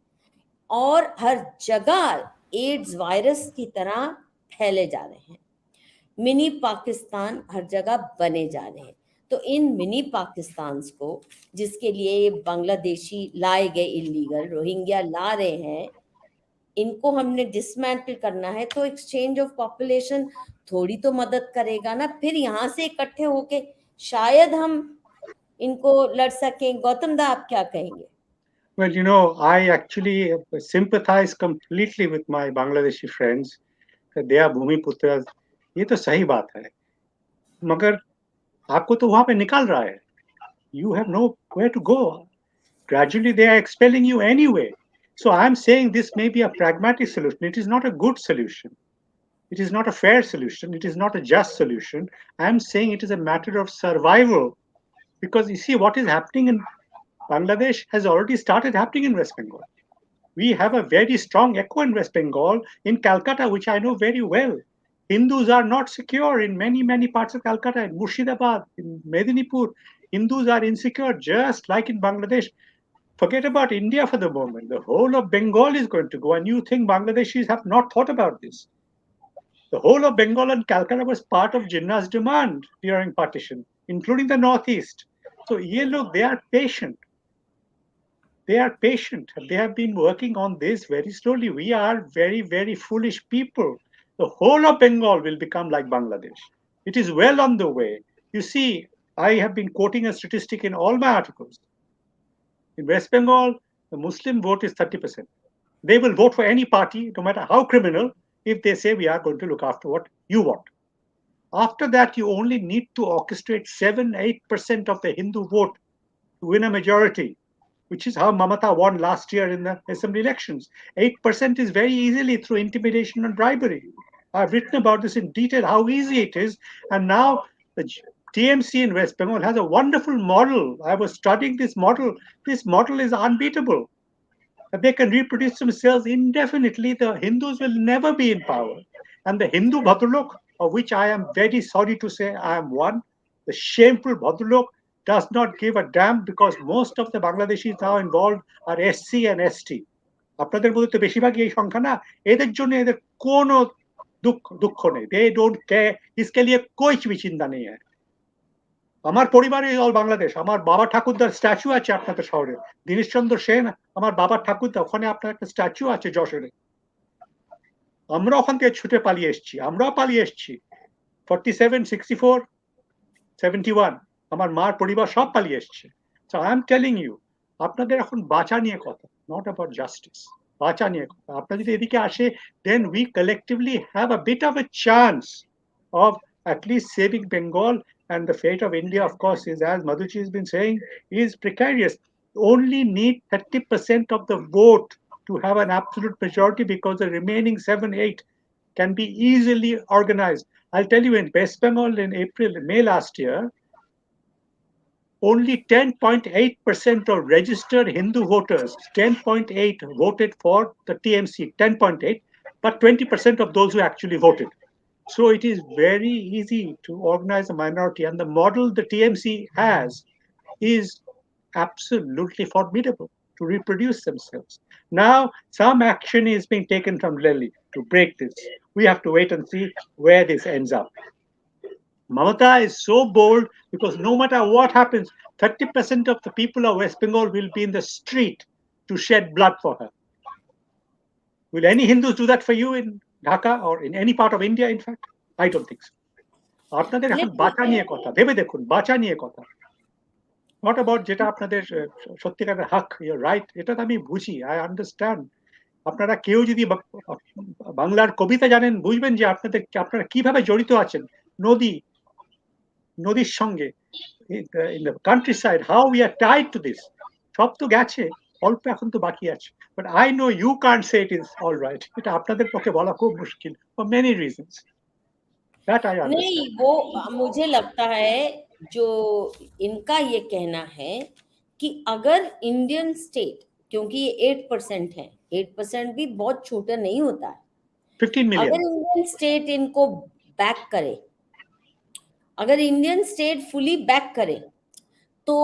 S1: और हर जगह एड्स वायरस की तरह फैले जा रहे हैं। मिनी पाकिस्तान हर जगह बने जा रहे हैं। तो इन मिनी पाकिस्तान को, जिसके लिए बांग्लादेशी लाए गए इलीगल रोहिंग्या ला रहे हैं, इनको हमने डिसमेंटल करना है। तो एक्सचेंज ऑफ पॉपुलेशन थोड़ी तो मदद करेगा ना। फिर यहाँ से इकट्ठे होके शायद हम इनको लड़ सकें। गौतम दा, आप क्या कहेंगे?
S4: Well, you know, I actually sympathize completely with my Bangladeshi friends that they are Bhumiputras. ये तो सही बात है, मगर आपको तो वहां पे निकाल रहा है. You have nowhere to go. Gradually, they are expelling you anyway. So I'm saying this may be a pragmatic solution. It is not a good solution. It is not a fair solution. It is not a just solution. I'm saying it is a matter of survival. Because you see, what is happening in Bangladesh has already started happening in West Bengal. We have a very strong echo in West Bengal, in Calcutta, which I know very well. Hindus are not secure in many, many parts of Calcutta, in Murshidabad, in Medinipur. Hindus are insecure, just like in Bangladesh. Forget about India for the moment. The whole of Bengal is going to go, and you think Bangladeshis have not thought about this. The whole of Bengal and Calcutta was part of Jinnah's demand during partition, including the Northeast. So, look, they are patient. They are patient. They have been working on this very slowly. We are very, very foolish people. The whole of Bengal will become like Bangladesh. It is well on the way. You see, I have been quoting a statistic in all my articles. In West Bengal, the Muslim vote is 30%. They will vote for any party, no matter how criminal, if they say we are going to look after what you want. After that, you only need to orchestrate 7-8% of the Hindu vote to win a majority, which is how Mamata won last year in the assembly elections. 8% is very easily through intimidation and bribery. I've written about this in detail, how easy it is. And now the TMC in West Bengal has a wonderful model. I was studying this model. This model is unbeatable. If they can reproduce themselves indefinitely, the Hindus will never be in power. And the Hindu Bhadrlok, of which I am very sorry to say I am one, the shameful Bhadrlok, does not give a damn because most of the Bangladeshis now involved are SC and ST. আপনাদের মধ্যে তো বেশিরভাগই এই সংখ্যা না, এদের জন্য এদের কোনো দুঃখ নেই. They don't care. इसके लिए कोई भी चिंता नहीं है. আমার পরিবারে অল বাংলাদেশ. আমার বাবা ঠাকুরদার স্ট্যাচু আছে আপনাদের শহরে. দীনেশচন্দ্র সেন আমার বাবার ঠাকুরদা, ওখানে আপনার একটা স্ট্যাচু আছে যশোরে. আমরা ওখান থেকে ছুটে পালিয়ে এসেছি. আমরাও পালিয়ে এসেছি. 47, 64, 71 আমার মার পরিবার সব পালিয়ে এসেছে. So I am telling you, আপনাদের এখন বাঁচা নিয়ে কথা, not about justice. বাঁচা নিয়ে কথা. আপনারা যদি এদিকে আসে, then we collectively have a bit of a chance of at least saving Bengal. And the fate of India, of course, is, as Madhuji has been saying, is precarious. Only need 30% of the vote to have an absolute majority because the remaining 7-8 can be easily organized. I'll tell you, in West Bengal in May last year, only 10.8% of registered Hindu voters, 10.8 voted for the TMC, 10.8, but 20% of those who actually voted. So it is very easy to organize a minority, and the model the TMC has is absolutely formidable to reproduce themselves. Now, some action is being taken from Delhi to break this. We have to wait and see where this ends up. Mamata is so bold because no matter what happens, 30% of the people of West Bengal will be in the street to shed blood for her. Will any Hindus do that for you in Dhaka or in any part of India, in fact? I don't think so. আপনাদের এখন বাঁচা নিয়ে কথা, ভেবে দেখুন, বাঁচা নিয়ে কথা. What about যেটা আপনাদের সত্যিকারের হক, you're right, এটা তো আমি বুঝি, I understand. আপনারা কেউ যদি বাংলার কবিতা জানেন, বুঝবেন যে আপনারা কিভাবে জড়িত আছেন নদীর সঙ্গে, in the countryside, how we are tied to this. সব তো গেছে, অল্প এখন তো বাকি আছে. But I know you can't say it is all right. এটা আপনাদের পক্ষে বলা খুব মুশকিল for many reasons. That I understand.
S1: नहीं, वो मुझे लगता है जो इनका ये कहना है कि अगर इंडियन स्टेट, क्योंकि ये 8% है, 8% भी बहुत छोटा नहीं होता है.
S4: 15 million.
S1: अगर इंडियन स्टेट इनको बैक करे, अगर इंडियन स्टेट फुली बैक करे, तो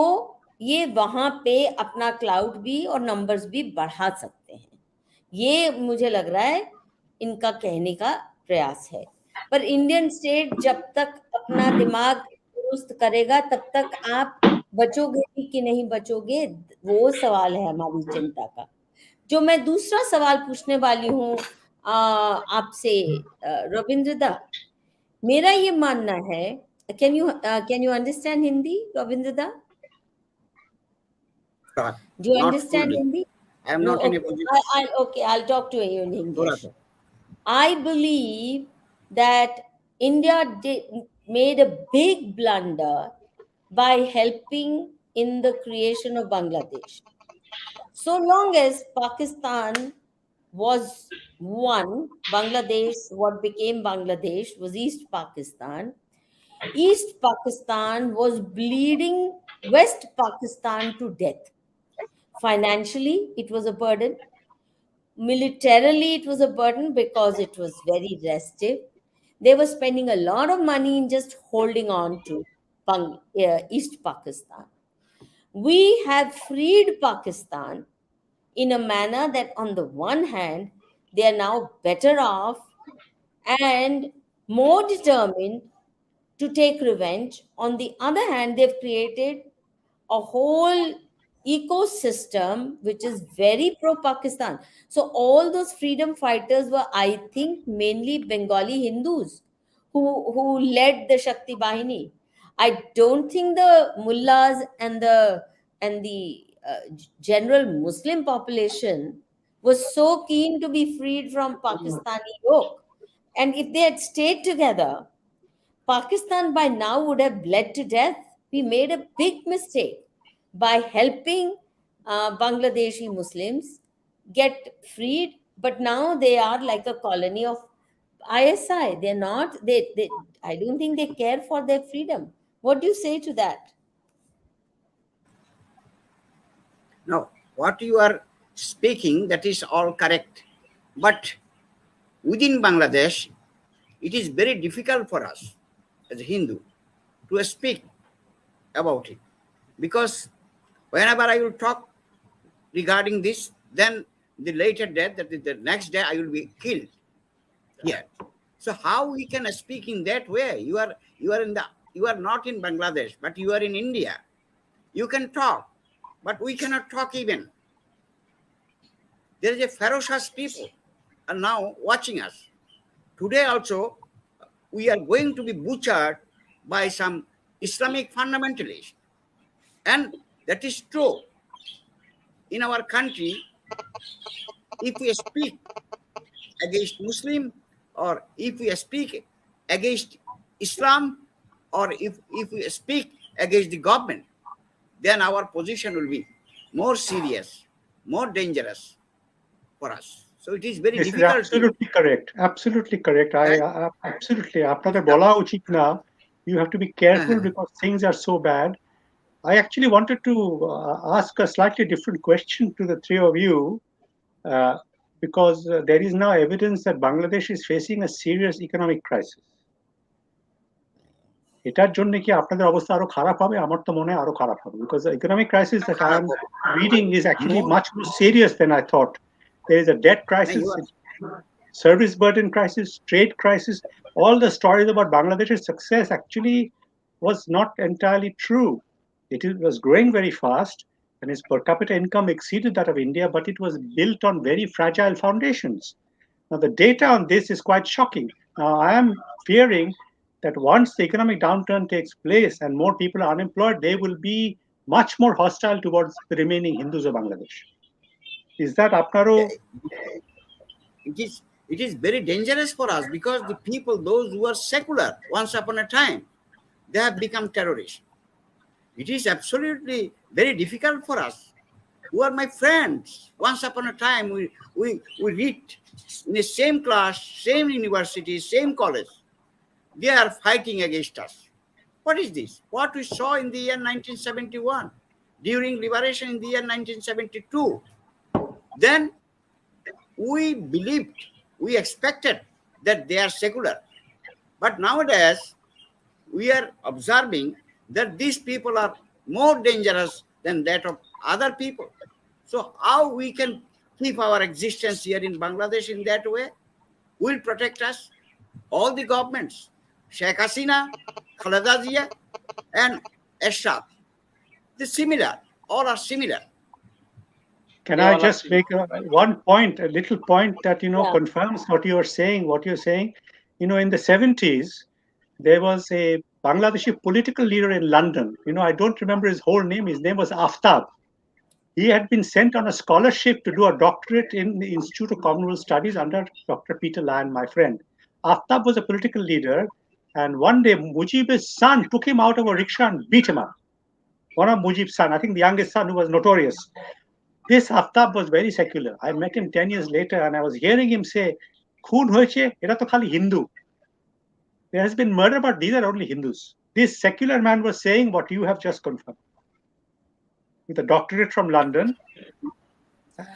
S1: ये वहां पे अपना क्लाउड भी और नंबर्स भी बढ़ा सकते हैं. ये मुझे लग रहा है इनका कहने का प्रयास है. पर इंडियन स्टेट जब तक अपना दिमाग दुरुस्त करेगा, तब तक आप बचोगे कि नहीं बचोगे, वो सवाल है हमारी चिंता का. जो मैं दूसरा सवाल पूछने वाली हूँ आपसे रविंद्र दा, मेरा ये मानना है Can you understand Hindi, Rabindra?
S2: But
S1: Do you
S2: not
S1: understand
S2: fully.
S1: Hindi?
S2: I am
S1: No.
S2: not in a
S1: Okay.
S2: position.
S1: I'll talk to you in
S2: Thoda
S1: English.
S2: sa.
S1: I believe that India made a big blunder by helping in the creation of Bangladesh. So long as Pakistan was one, Bangladesh, what became Bangladesh was East Pakistan. East Pakistan was bleeding West Pakistan to death. Financially, it was a burden. Militarily, it was a burden because it was very restive. They were spending a lot of money in just holding on to East Pakistan. We have freed Pakistan in a manner that, on the one hand, they are now better off and more determined to take revenge. On the other hand, they've created a whole ecosystem which is very pro Pakistan. So, all those freedom fighters were, I think, mainly Bengali Hindus who led the Shakti Bahini. I don't think the mullahs and the general Muslim population was so keen to be freed from Pakistani yoke. And if they had stayed together, Pakistan by now would have bled to death. We made a big mistake by helping Bangladeshi Muslims get freed, but now they are like a colony of ISI. They're not, I don't think they care for their freedom. What do you say to that?
S2: Now, what you are speaking, that is all correct. But within Bangladesh, it is very difficult for us as a Hindu to speak about it. Because whenever I will talk regarding this, then the later death, that is the next day, I will be killed here. So how we can speak in that way? You are not in Bangladesh, but you are in India. You can talk, but we cannot talk even. There is a ferocious people are now watching us. Today also, we are going to be butchered by some Islamic fundamentalists. And that is true. In our country, if we speak against Muslim, or if we speak against Islam, or if we speak against the government, then our position will be more serious, more dangerous for us. So it is very
S4: This is
S2: difficult.
S4: absolutely correct. Absolutely correct. I absolutely. আপনাদের বলা উচিত না. You have to be careful because things are so bad. I actually wanted to ask a slightly different question to the three of you, because there is now evidence that Bangladesh is facing a serious economic crisis. এটার জন্য কি আপনাদের অবস্থা আরো খারাপ হবে? আমার তো মনে হয় আরো খারাপ হবে, because the economic crisis that I am reading is actually much more serious than I thought. There is a debt crisis, service burden crisis, trade crisis. All the stories about Bangladesh's success actually was not entirely true. It was growing very fast, and its per capita income exceeded that of India, but it was built on very fragile foundations. Now, the data on this is quite shocking. Now, I am fearing that once the economic downturn takes place and more people are unemployed, they will be much more hostile towards the remaining Hindus of Bangladesh. Is that apnaro?
S2: It is very dangerous for us, because the people, those who are secular once upon a time, they have become terrorists. It is absolutely very difficult for us, who are my friends. Once upon a time, we read in the same class, same university, same college. They are fighting against us. What is this? What we saw in the year 1971, during liberation in the year 1972. Then we believed, we expected that they are secular. But nowadays, we are observing that these people are more dangerous than that of other people. So how we can keep our existence here in Bangladesh in that way? Will protect us? All the governments, Sheikh Hasina, Khaleda Zia, and Ershad, they're similar. All are similar.
S4: Can I just make one point, a little point that, confirms what you're saying? In the 70s, there was a Bangladeshi political leader in London. I don't remember his whole name. His name was Aftab. He had been sent on a scholarship to do a doctorate in the Institute of Commonwealth Studies under Dr. Peter Lyon, my friend. Aftab was a political leader, and one day Mujib's son took him out of a rickshaw and beat him up. One of Mujib's son, I think the youngest son, who was notorious. This Aftab was very secular. I met him 10 years later, and I was hearing him say, "Khun hoyeche, era to khali Hindu. There has been murder, but these are only Hindus." This secular man was saying what you have just confirmed. With a doctorate from London.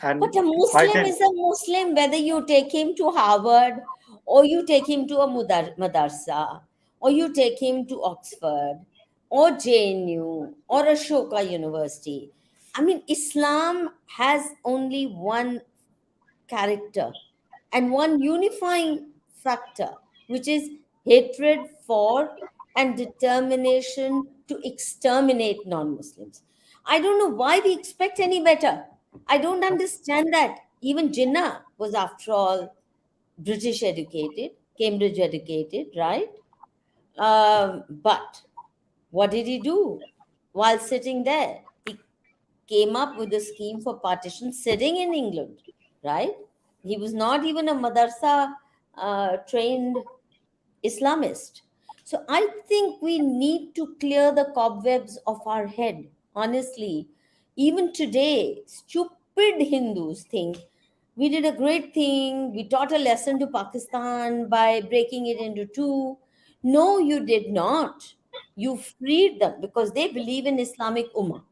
S4: And
S1: but a Muslim is a Muslim, whether you take him to Harvard or you take him to a madarsa or you take him to Oxford or JNU or Ashoka University. I mean, Islam has only one character and one unifying factor, which is hatred for and determination to exterminate non-Muslims. I don't know why we expect any better. I don't understand that. Even Jinnah was, after all, British educated, Cambridge educated, right? But what did he do while sitting there? He came up with a scheme for partition sitting in England, right? He was not even a madarsa trained Islamist. So I think we need to clear the cobwebs of our head. Honestly, even today, stupid Hindus think we did a great thing. We taught a lesson to Pakistan by breaking it into two. No, you did not. You freed them because they believe in Islamic Ummah.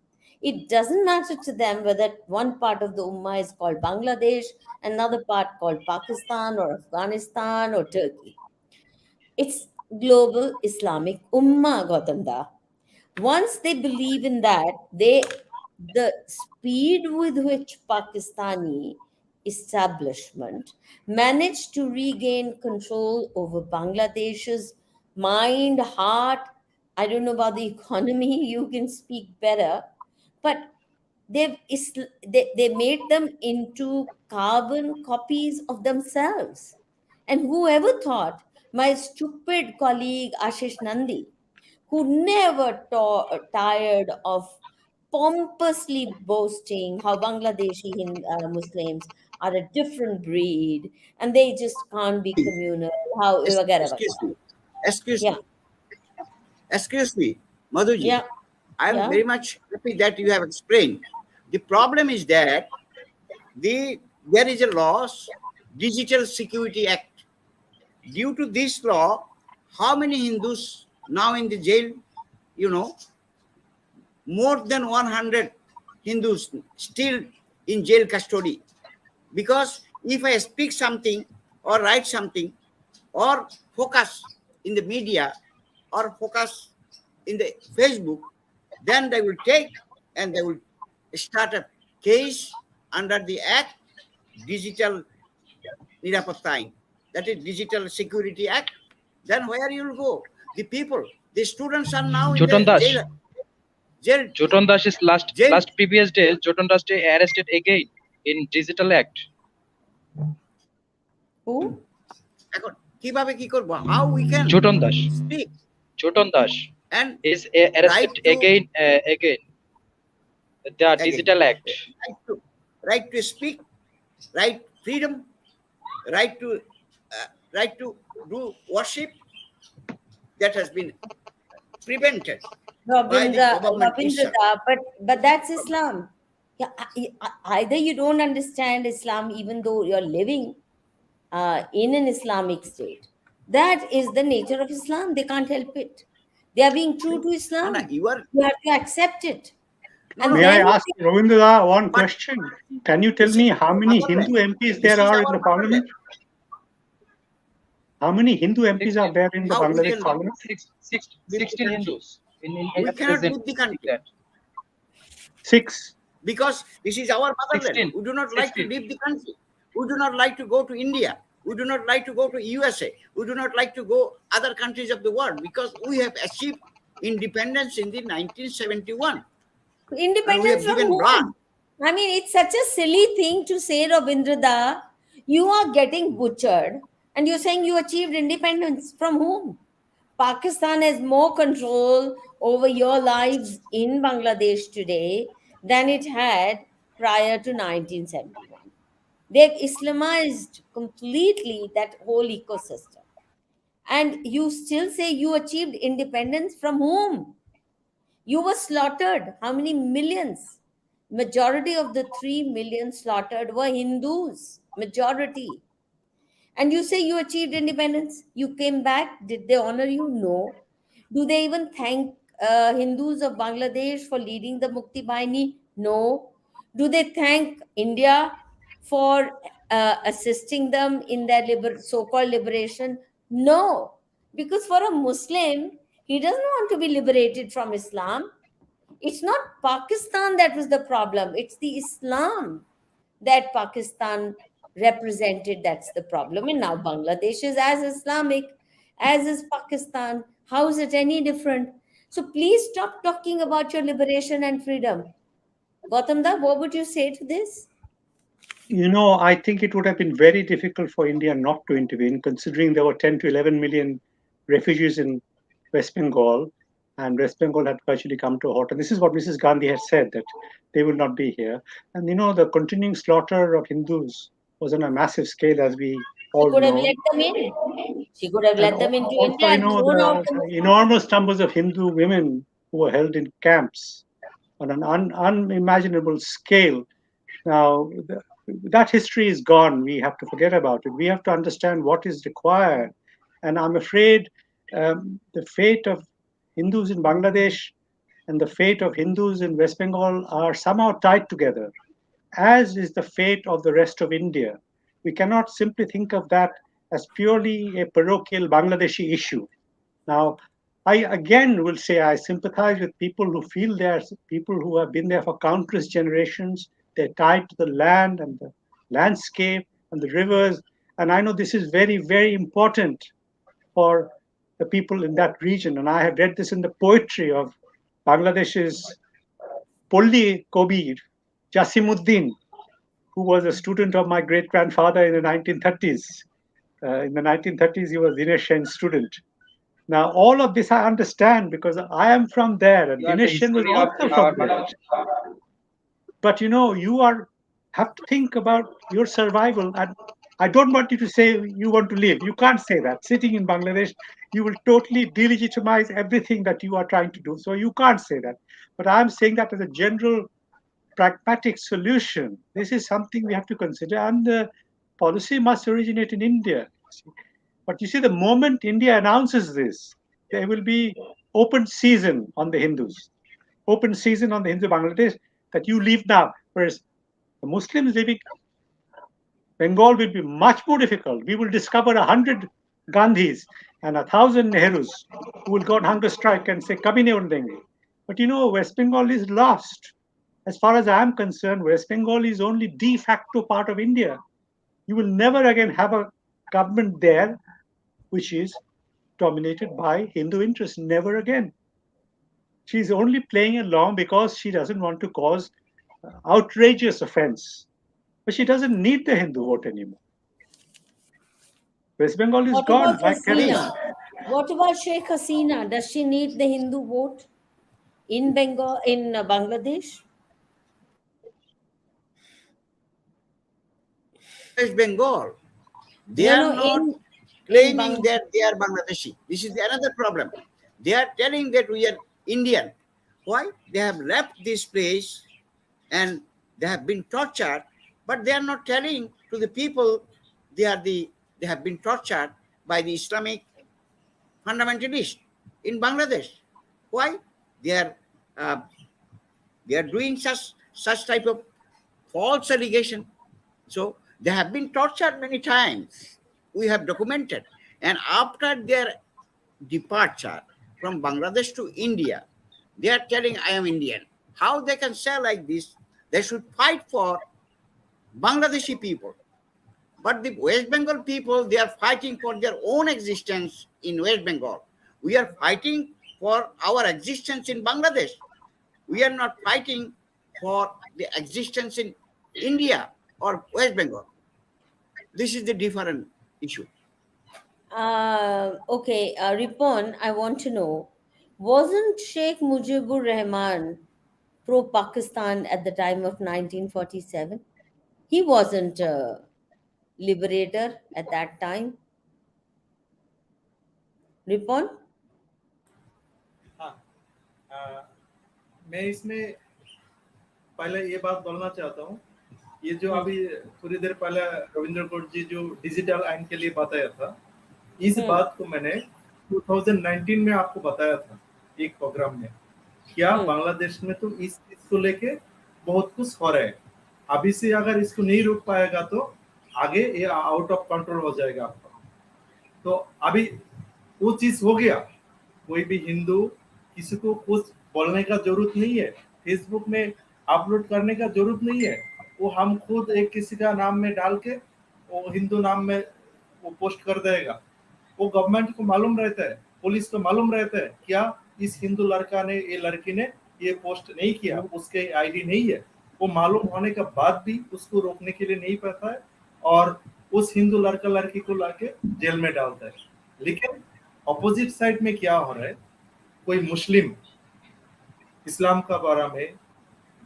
S1: It doesn't matter to them whether one part of the Ummah is called Bangladesh, another part called Pakistan or Afghanistan or Turkey. It's global Islamic Ummah, Gautam. Once they believe in that, the speed with which Pakistani establishment managed to regain control over Bangladesh's mind, heart. I don't know about the economy, you can speak better, but they made them into carbon copies of themselves. And whoever thought, my stupid colleague Ashish Nandi, who never tired of pompously boasting how Bangladeshi Muslims are a different breed and they just can't be communal. How
S2: Excuse me. Excuse
S1: yeah,
S2: me. Excuse me, Madhuji.
S1: yeah,
S2: I am
S1: yeah.
S2: very much happy that you have explained. The problem is that there is a law, Digital Security Act. Due to this law, how many Hindus now in the jail? More than 100 Hindus still in jail custody. Because if I speak something or write something or focus in the media or focus in the Facebook, then they will take and they will start a case under the Act, Digital Nirapatta, that is Digital Security Act. Then where you will go? The people, the students are now in the jail.
S6: Joton Das is last previous day, Joton Das arrested again in Digital Act.
S1: Who?
S2: How we can
S6: Joton Das.
S2: speak?
S6: Joton Das
S2: and
S6: is arrested again. The Digital Act.
S2: Right to speak, right freedom, right to do worship, that has been prevented.
S1: Rabindra, but that's Islam. Yeah, either you don't understand Islam even though you're living in an Islamic state. That is the nature of Islam. They can't help it. They are being true to Islam. You have to accept it. And
S4: May I ask Rabindra one question? Can you tell me how many Hindu MPs there are in the parliament? How many Hindu MPs are there in the Bangladesh parliament?
S6: 16 Hindus.
S2: We cannot leave the country.
S4: 6.
S2: Because this is our motherland.
S6: 16.
S2: We do not like to leave the country. We do not like to go to India. We do not like to go to USA. We do not like to go other countries of the world because we have achieved independence in the 1971.
S1: Independence from whom? I mean, it's such a silly thing to say, Rabindra. You are getting butchered and you're saying you achieved independence from whom? Pakistan has more control over your lives in Bangladesh today than it had prior to 1971. They've Islamized completely that whole ecosystem. And you still say you achieved independence from whom? You were slaughtered. How many millions? Majority of the 3 million slaughtered were Hindus. Majority. And you say you achieved independence. You came back. Did they honor you? No. Do they even thank Hindus of Bangladesh for leading the Mukti Bahini? No. Do they thank India for assisting them in their so-called liberation? No. Because for a Muslim, he doesn't want to be liberated from Islam. It's not Pakistan that was the problem. It's the Islam that Pakistan represented. That's the problem. And now Bangladesh is as Islamic as is Pakistan. How is it any different? So please stop talking about your liberation and freedom. Gautamda, what would you say to this?
S4: I think it would have been very difficult for India not to intervene, considering there were 10 to 11 million refugees in West Bengal, and West Bengal had virtually come to a halt. And this is what Mrs. Gandhi had said, that they will not be here. And the continuing slaughter of Hindus was on a massive scale, as we all know.
S1: She could have let them in. She could have let them into India and thrown out
S4: the enormous numbers of Hindu women who were held in camps on an unimaginable scale. Now, that history is gone. We have to forget about it. We have to understand what is required. And I'm afraid the fate of Hindus in Bangladesh and the fate of Hindus in West Bengal are somehow tied together, as is the fate of the rest of India. We cannot simply think of that as purely a parochial Bangladeshi issue. Now, I again will say I sympathize with people who feel they are people who have been there for countless generations. They're tied to the land and the landscape and the rivers. And I know this is very, very important for the people in that region. And I have read this in the poetry of Bangladesh's Polli Kobir, Jasimuddin, who was a student of my great-grandfather in the 1930s. In the 1930s, he was Dinesh Sen's student. Now, all of this I understand because I am from there, and Dinesh Sen was also from there. But you have to think about your survival. And I don't want you to say you want to leave. You can't say that. Sitting in Bangladesh, you will totally delegitimize everything that you are trying to do. So you can't say that. But I'm saying that as a general pragmatic solution. This is something we have to consider. And the policy must originate in India. But you see, the moment India announces this, there will be open season on the Hindus. Open season on the Hindu Bangladesh, that you leave now. Whereas the Muslims living Bengal will be much more difficult. We will discover 100 Gandhis and 1,000 Nehrus who will go on hunger strike and say, Kabhi nahi hone denge. But West Bengal is lost. As far as I am concerned, West Bengal is only de facto part of India. You will never again have a government there which is dominated by Hindu interests. Never again. She's only playing along because she doesn't want to cause outrageous offense. But she doesn't need the Hindu vote anymore. West Bengal is gone.
S1: What about Sheikh Hasina? Does she need the Hindu vote in Bengal, in Bangladesh?
S2: West Bengal, they are not claiming that they are Bangladeshi. This is another problem. They are telling that we are Indian. Why? They have left this place and they have been tortured, but they are not telling to the people they have been tortured by the Islamic fundamentalists in Bangladesh. Why? They are doing such type of false allegation. So they have been tortured many times. We have documented. And after their departure from Bangladesh to India, they are telling, I am Indian. How they can say like this? They should fight for Bangladeshi people. But the West Bengal people, they are fighting for their own existence in West Bengal. We are fighting for our existence in Bangladesh. We are not fighting for the existence in India or West Bengal. This is the different issue.
S1: Okay, Ripon, I want to know, wasn't Sheikh Mujibur Rahman pro-Pakistan at the time of 1947? He wasn't a liberator at that time. Ripon?
S5: हाँ, मैं इसमें पहले ये बात बोलना चाहता हूँ, ये जो अभी थोड़ी देर पहले रविंद्र घोष जी जो डिजिटल आइन के लिए बताया था, इस बात को मैंने 2019 में आपको बताया था एक प्रोग्राम में। क्या बांग्लादेश में तो इस चीज को लेके बहुत कुछ हो रहा है, अभी से अगर इसको नहीं रोक पाएगा तो आगे ये आउट ऑफ कंट्रोल हो जाएगा आपका। तो अभी वो चीज हो गया, कोई भी हिंदू किसी को कुछ बोलने का जरूरत नहीं है, फेसबुक में अपलोड करने का जरूरत नहीं है, वो हम खुद एक किसी का नाम में डाल के वो हिंदू नाम में वो पोस्ट कर देगा। वो गवर्नमेंट को मालूम रहता है, पुलिस को मालूम रहता है क्या इस हिंदू लड़का ने ये लड़की ने ये पोस्ट नहीं किया, उसके आईडी नहीं है। वो मालूम होने के बाद भी उसको रोकने के लिए नहीं पाता है और उस हिंदू लड़का लड़की को लाके जेल में डालता है। लेकिन अपोजिट साइड में क्या हो रहा है, कोई मुस्लिम इस्लाम का बारे में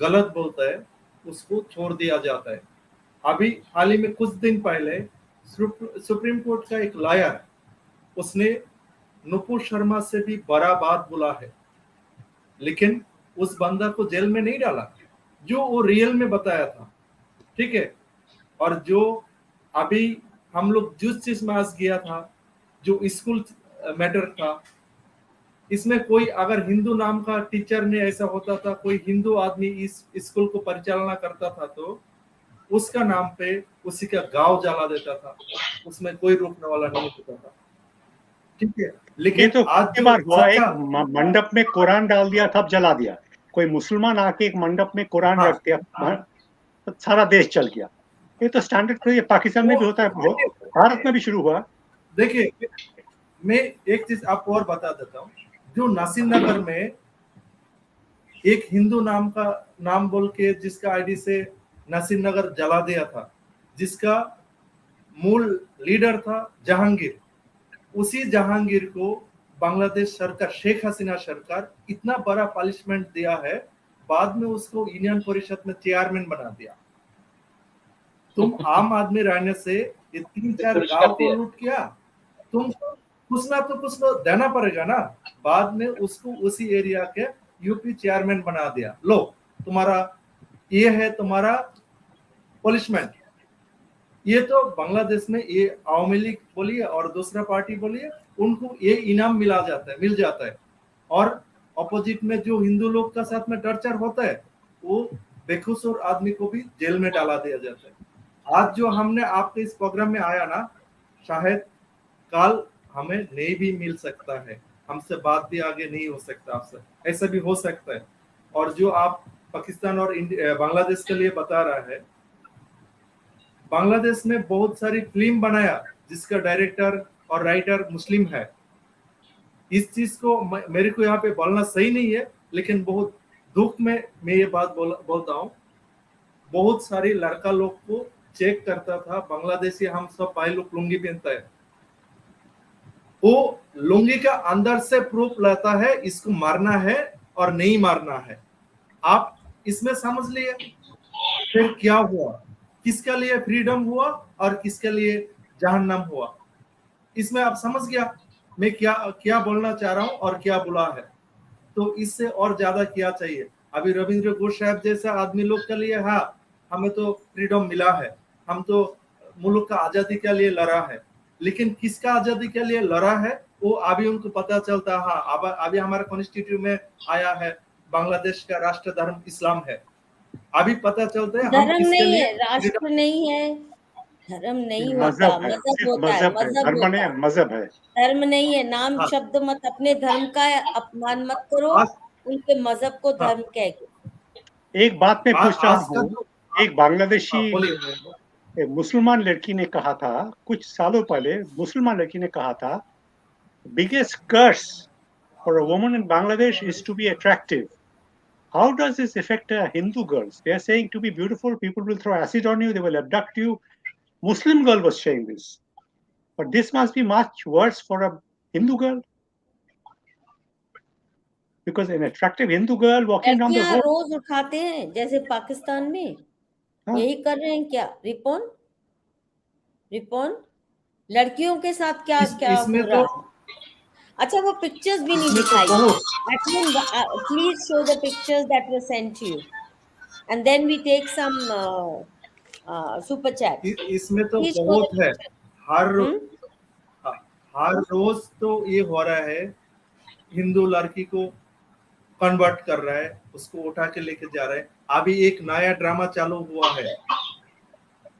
S5: गलत बोलता है, उसको छोड़ दिया जाता है। अभी हाल ही में कुछ दिन पहले सुप्रीम कोर्ट का एक लॉयर, उसने नुपुर शर्मा से भी बड़ा बात बोला है, लेकिन उस बंदा को जेल में नहीं डाला जो वो रियल में बताया था, ठीक है। और जो अभी हम लोग जिस चीज में आज गया था, जो स्कूल मैटर था, इसमें कोई अगर हिंदू नाम का टीचर ने ऐसा होता था, कोई हिंदू आदमी इस स्कूल को परिचालना करता था तो उसका नाम पे उसी का गांव जला देता था, उसमें कोई रोकने वाला नहीं होता था, ठीक है। लेकिन
S4: तो
S5: आज
S4: जो बार हुआ, एक मंडप में कुरान डाल दिया था, जला दिया। कोई मुसलमान आके एक मंडप में कुरान रख दिया, तो सारा देश चल गया। ये तो स्टैंडर्ड तो ये पाकिस्तान में भी होता है, भारत में भी शुरू हुआ।
S5: देखिए, मैं एक चीज आपको और बता देता हूँ, जो नासिर नगर में एक हिंदू नाम का नाम बोल के जिसका आईडी से नासिर नगर जला दिया था, जिसका मूल लीडर था जहांगीर, उसी जहांगीर को बांग्लादेश सरकार, शेख हसीना सरकार इतना बड़ा पनिशमेंट दिया है, बाद में उसको यूनियन परिषद में चेयरमैन बना दिया। तुम आम आदमी रहने से ये 3-4 गांव को लूट किया, तुमको कुछ ना देना पड़ेगा ना। बाद में उसको उसी एरिया के यूपी चेयरमैन बना दिया, लो तुम्हारा ये है तुम्हारा पनिशमेंट। ये तो बांग्लादेश में ये आवामी लीग बोलिए और दूसरा पार्टी बोलिए, उनको ये इनाम मिल जाता है। और अपोजिट में जो हिंदू लोग का साथ में टर्चर होता है, वो बेकसूर आदमी को भी जेल में डाला दिया जाता है। आज जो हमने आपके इस प्रोग्राम में आया ना, शायद कल हमें नहीं भी मिल सकता है, हमसे बात भी आगे नहीं हो सकता आपसे, ऐसा भी हो सकता है। और जो आप पाकिस्तान और बांग्लादेश के लिए बता रहा है, बांग्लादेश में बहुत सारी फिल्म बनाया जिसका डायरेक्टर और राइटर मुस्लिम है। इस चीज को मेरे को यहाँ पे बोलना सही नहीं है, लेकिन बहुत दुख में मैं ये बात बोलता हूँ। बहुत सारी लड़का लोग को चेक करता था, बांग्लादेशी हम सब भाई लोग लुंगी पहनता है, वो लुंगी का अंदर से प्रूफ लाता है इसको मारना है और नहीं मारना है। आप इसमें समझ लिए फिर क्या हुआ, किसके लिए फ्रीडम हुआ और किसके लिए जहन्नम हुआ, इसमें आप समझ गया मैं क्या बोलना चाह रहा हूं और क्या बुला है। तो इससे और ज्यादा क्या चाहिए। अभी रविंद्र घोष साहब जैसा आदमी लोग के लिए, हाँ हमें तो फ्रीडम मिला है, हम तो मुल्क का आजादी के लिए लड़ा है, लेकिन किसका आजादी के लिए लड़ा है वो अभी उनको पता चलता है। हाँ, अभी हमारे कॉन्स्टिट्यूशन में आया है बांग्लादेश का राष्ट्र धर्म इस्लाम है, अभी पता चलता है
S1: धर्म नहीं है, राष्ट्र नहीं है, धर्म नहीं होता, मजहब होता है,
S4: मजहब है,
S1: धर्म नहीं है। नाम शब्द मत, अपने धर्म का अपमान मत करो, उनके मजहब को धर्म कह के।
S4: एक बात मैं पूछ रहा हूँ, एक बांग्लादेशी मुसलमान लड़की ने कहा था कुछ सालों पहले, मुसलमान लड़की ने कहा था, biggest curse for a woman in Bangladesh is to be attractive. How does this affect Hindu girls? They are saying to be beautiful, people will throw acid on you, they will abduct you. Muslim girl was saying this. But this must be much worse for a Hindu girl. Because an attractive Hindu girl walking down the
S1: लड़कियां
S4: road.
S1: रोज उठाते हैं जैसे पाकिस्तान में,
S4: हाँ,
S1: यही कर रहे हैं क्या? रिपोन लड़कियों के साथ क्या क्या
S5: इसमें
S1: हो रहा
S5: तो
S1: है? अच्छा, वो पिक्चर्स भी नहीं
S5: इसमें तो
S1: दिखाई।
S5: बहुत
S1: please show the pictures that were sent to you and then we take some super chat.
S5: इसमें तो
S1: प्लीज शो द
S5: बहुत है।
S1: पिक्चर।
S5: हर रोज तो ये हो रहा है, हिंदू लड़की को कन्वर्ट कर रहा है, उसको उठा के लेके जा रहा है। अभी एक नया ड्रामा चालू हुआ है,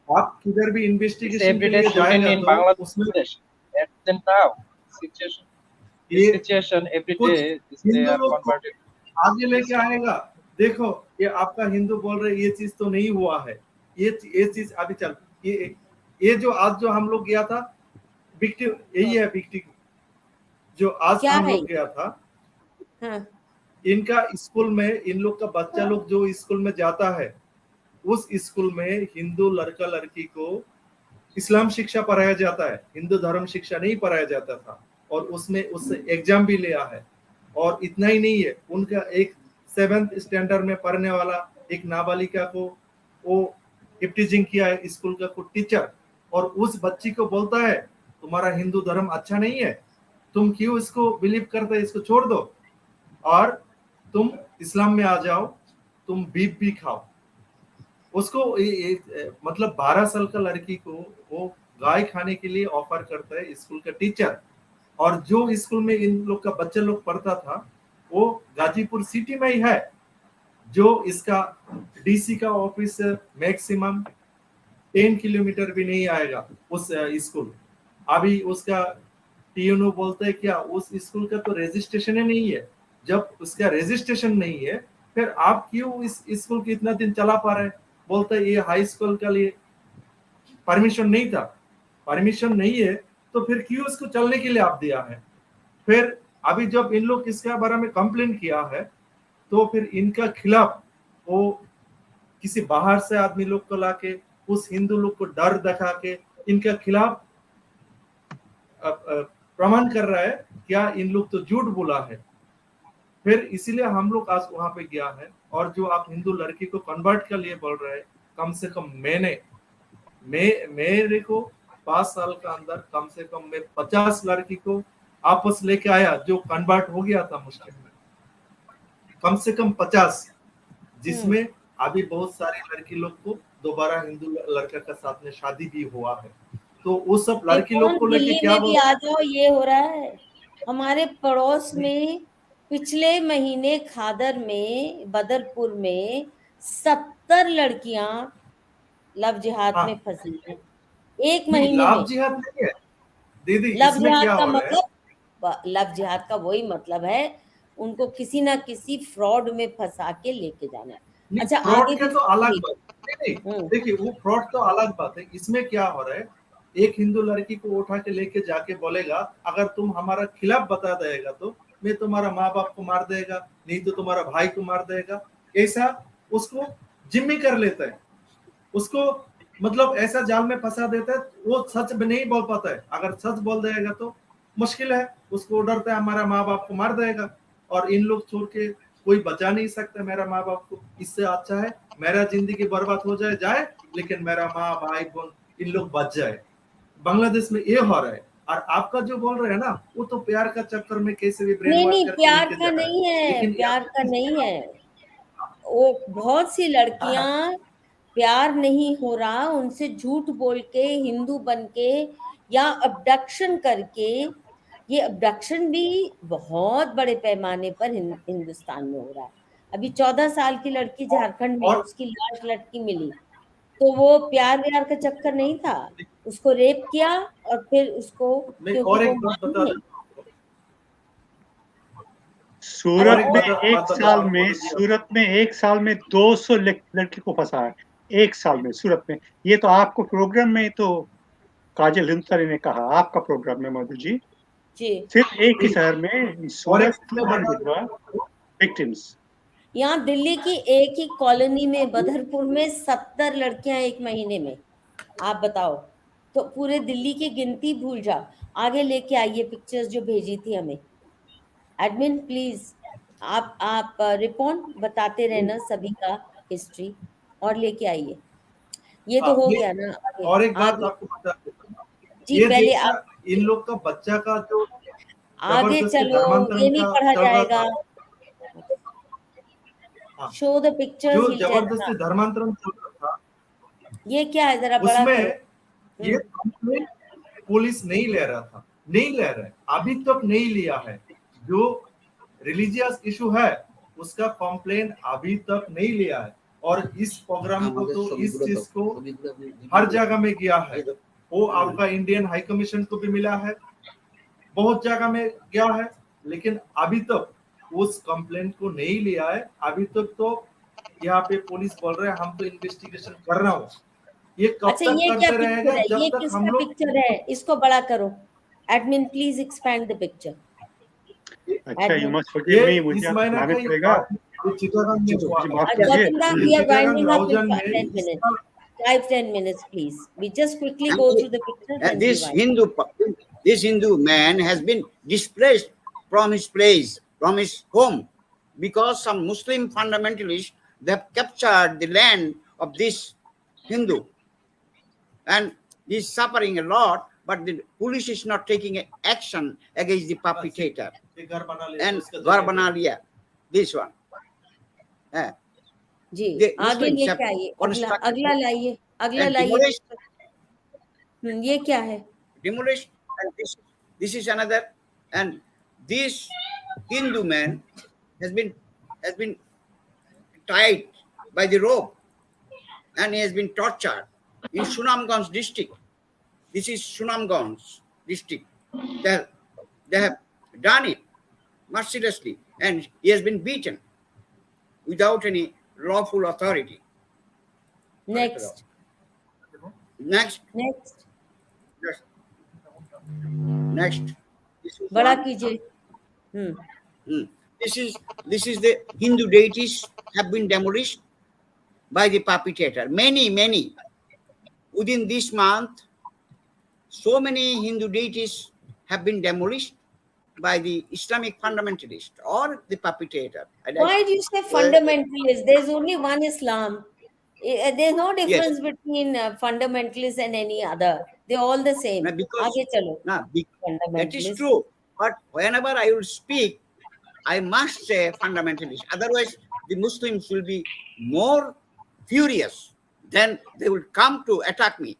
S5: आप किधर भी
S6: It's
S5: इन्वेस्टिगेशन के
S6: everyday
S5: लिए
S6: shooting
S5: जाएगा
S6: in
S5: तो उसमें
S6: Bangladesh. At the now situation, this
S5: ये
S6: situation every
S5: कुछ
S6: day is they
S5: Hindu
S6: are
S5: लोग को
S6: converted.
S5: आगे लेके आएगा। देखो, ये आपका हिंदू बोल रहे ये चीज तो नहीं हुआ है, ये चीज अभी चल, ये जो आज जो हम लोग गया था, विक्टिम यही है। विक्टिम जो आज
S1: क्या
S5: हम
S1: है?
S5: लोग गया था,
S1: हाँ,
S5: इनका स्कूल में, इन लोग का बच्चा लोग जो स्कूल में जाता है, उस स्कूल में हिंदू लड़का लड़की को इस्लाम शिक्षा पढ़ाया जाता है, हिंदू धर्म शिक्षा नहीं पढ़ाया जाता था। और उसमें उससे एग्जाम भी लिया है। और इतना ही नहीं है, उनका एक 7th स्टैंडर्ड में पढ़ने वाला एक नाबालिका को वो इफ्टीजिंग किया है स्कूल का कोई टीचर, और उस बच्ची को बोलता है तुम्हारा हिंदू धर्म अच्छा नहीं है, तुम क्यों इसको बिलीव करते हो, इसको छोड़ दो और तुम इस्लाम में आ जाओ, तुम बीफ भी खाओ। उसको मतलब 12 साल का लड़की को वो गाय खाने के लिए ऑफर करता है स्कूल का टीचर। और जो स्कूल में इन लोग का बच्चा लोग पढ़ता था वो गाजीपुर सिटी में ही है, जो इसका डीसी का ऑफिस मैक्सिमम 10 किलोमीटर भी नहीं आएगा उस स्कूल। अभी उसका टीएनओ बोलते हैं क्या उस स्कूल का तो रजिस्ट्रेशन ही नहीं है। जब उसका रजिस्ट्रेशन नहीं है, फिर आप क्यों इस स्कूल को इतना दिन चला पा रहे हैं? बोलते हैं ये हाई स्कूल के लिए परमिशन नहीं था। परमिशन नहीं है तो फिर क्यों इसको चलने के लिए आप दिया है? फिर अभी जब इन लोग इसके बारे में कंप्लेन किया है तो फिर इनका खिलाफ वो किसी बाहर से आदमी लोग को लाके उस हिंदू लोग को डर दिखा के इनके खिलाफ प्रमाण कर रहा है क्या इन लोग तो झूठ बोला है। फिर इसीलिए हम लोग आज वहां पे गया है। और जो आप हिंदू लड़की को कन्वर्ट के लिए बोल रहे हैं, कम से कम मेरे को 5 साल का अंदर कम से कम मैं 50 लड़की को आपस लेके आया जो कन्वर्ट हो गया था मुस्लिम में, कम से कम 50, जिसमें अभी बहुत सारी लड़की लोग को दोबारा हिंदू लड़का के साथ में शादी भी हुआ है। तो वो सब लड़की लोग को लेके क्या
S1: बोल आ जाओ, ये हो रहा है हमारे पड़ोस में। पिछले महीने खादर में, बदरपुर में 70 लड़कियां लव जिहाद में फंसी हैं एक महीने में।
S5: लव जिहाद नहीं है दीदी,
S1: लव
S5: इसमें
S1: जिहाद
S5: क्या
S1: का
S5: हो रहा है?
S1: मतलब, लव जिहाद का वही मतलब है उनको किसी ना किसी फ्रॉड में फंसा के लेके जाना है। अच्छा,
S5: फ्रॉड
S1: आगे
S5: का
S1: भी
S5: तो अलग बात है। देखिए वो फ्रॉड तो अलग बात है। इसमें क्या हो रहा है, एक हिंदू लड़की को उठा के लेके जाके बोलेगा अगर तुम हमारा खिलाफ बता देगा तो मैं तुम्हारा माँ बाप को मार देगा, नहीं तो तुम्हारा भाई को मार देगा। ऐसा उसको जिम्मी कर लेता है, उसको मतलब ऐसा जाल में फंसा देता है। वो सच में नहीं बोल पाता है। अगर सच बोल देगा तो मुश्किल है, उसको डरता है हमारा माँ बाप को मार देगा। और इन लोग छोड़ के कोई बचा नहीं सकता मेरा माँ बाप को। इससे अच्छा है मेरा जिंदगी बर्बाद हो जाए लेकिन मेरा माँ भाई बहन इन लोग बच जाए। बांग्लादेश में ये हो रहा है। और आपका जो बोल रहे हैं ना, वो तो प्यार का चक्कर में कैसे भी ब्रेन वॉश करके
S1: प्यार
S5: लेके
S1: का
S5: जा रहा
S1: नहीं है,
S5: लेकिन
S1: प्यार का नहीं है। वो बहुत सी लड़कियां प्यार नहीं हो रहा, उनसे झूठ बोल के, हिंदू बन के या अबडक्शन करके। ये अबडक्शन भी बहुत बड़े पैमाने पर हिंदुस्तान में हो रहा है। अभी 14 साल की लड़की झारखंड में,
S5: और
S1: उसकी लाश लटकी मिली, तो वो प्यार व्यार का चक्कर नहीं था। उसको रेप किया और फिर उसको,
S5: मैं
S1: क्योंकि
S5: और
S1: वो
S5: एक बात बता
S1: मानी
S5: दूं।
S4: सूरत में एक साल में 200 लड़की को फंसा है एक साल में सूरत में। ये तो आपको प्रोग्राम में तो काजल हिंदुस्तानी ने कहा, आपका प्रोग्राम में मधु जी, सिर्फ एक ही शहर में सूरत 200 विक्टिम्स।
S1: यहाँ दिल्ली की एक ही कॉलोनी में, बदरपुर में 70 लड़कियां एक महीने में। आप बताओ, तो पूरे दिल्ली की गिनती भूल जा, आगे लेके आइए पिक्चर्स जो भेजी थी हमें। एडमिन प्लीज, आप रिपोर्ट बताते रहना सभी का हिस्ट्री और लेके आइए। ये तो हो गया ना, आगे
S5: और एक बात
S1: आगे
S5: आपको बता देता हूं,
S1: जी,
S5: ये
S1: पहले
S5: देखिए
S1: आप
S5: इन लोग का बच्चा का जो
S1: आगे
S5: जबरदस्ती
S1: चलो,
S5: धर्मांतरण
S1: ये नहीं
S5: का
S1: पढ़ा
S5: चल रहा
S1: जाएगा।
S5: था। हाँ,
S1: शो द पिक्चर्स,
S5: जो
S1: ही टेल।
S5: जबरदस्ती धर्मांतरण चल रहा था,
S1: ये क्या है, जरा बड़ा
S5: उसमें
S1: करो।
S5: ये कंप्लेंट पुलिस नहीं ले रहा था, नहीं ले रहा है, अभी तक नहीं लिया है। जो रिलीजियस इशू है उसका कंप्लेंट अभी तक नहीं लिया है, और इस प्रोग्राम को तो इस चीज को हर जगह में गया है। वो आपका इंडियन हाई कमीशन को भी मिला है, बहुत जगह में गया है, लेकिन अभी तक उस कंप्लेंट को नहीं लिया है। अभी तक तो यहाँ पे पुलिस बोल रहे हैं हम तो इन्वेस्टिगेशन कर रहा हूँ। ये कब
S1: अच्छा,
S5: तक
S1: ये क्या
S5: करते
S1: पिक्चर
S5: रहेगा
S1: है,
S5: जब
S1: ये
S5: तक हम
S1: किसका
S5: लोग।
S1: पिक्चर है, इसको बड़ा करो। Admin please expand the picture.
S4: अच्छा, यू मस्ट
S5: ये
S4: फॉरगिव मी,
S5: इस
S4: मुझे
S5: महीना
S4: लाना
S5: का ये
S4: पड़ेगा।
S5: ये चिटागंग में हुआ
S4: मुझे
S5: है।
S4: माफ कीजिए।
S1: Gautam, we are
S5: चिटागंग
S1: winding up in
S5: राउजन में
S1: 10 minutes. 5-10 minutes, please. We just quickly
S2: And
S1: go through the picture, then we
S2: this
S1: wind.
S2: this Hindu man has been displaced from his place, from his home, because some Muslim fundamentalists, they have captured the land of this Hindu, and he's suffering a lot. But the police is not taking action against the perpetrator. And Garbanalia, this one.
S1: Ji,
S2: The
S1: आगे
S2: Muslims
S1: लेके
S2: have
S1: आइए, अगला
S2: constructed
S1: अगला लाइए, अगला
S2: and
S1: लाइए।
S2: demolished,
S1: ये क्या है?
S2: demolished, and this is another. And this Hindu man has been tied by the rope, and he has been tortured in Sunamganj district. This is Sunamganj district. They have done it mercilessly, and he has been beaten without any lawful authority.
S1: Next,
S2: Next,
S1: next,
S2: next. This is
S1: बड़ा
S2: one.
S1: कीजिए।
S2: This is the Hindu deities have been demolished by the perpetrator. Many. Within this month, so many Hindu deities have been demolished by the Islamic fundamentalist or the perpetrator.
S1: Why do you say fundamentalist? There's only one Islam. There's no difference between fundamentalists and any other. They're all the same.
S2: No, because
S1: आगे चलो।
S2: that is
S1: Fundamentalist.
S2: true. But whenever I will speak, I must say fundamentalist. Otherwise, the Muslims will be more furious. Then they will come to attack me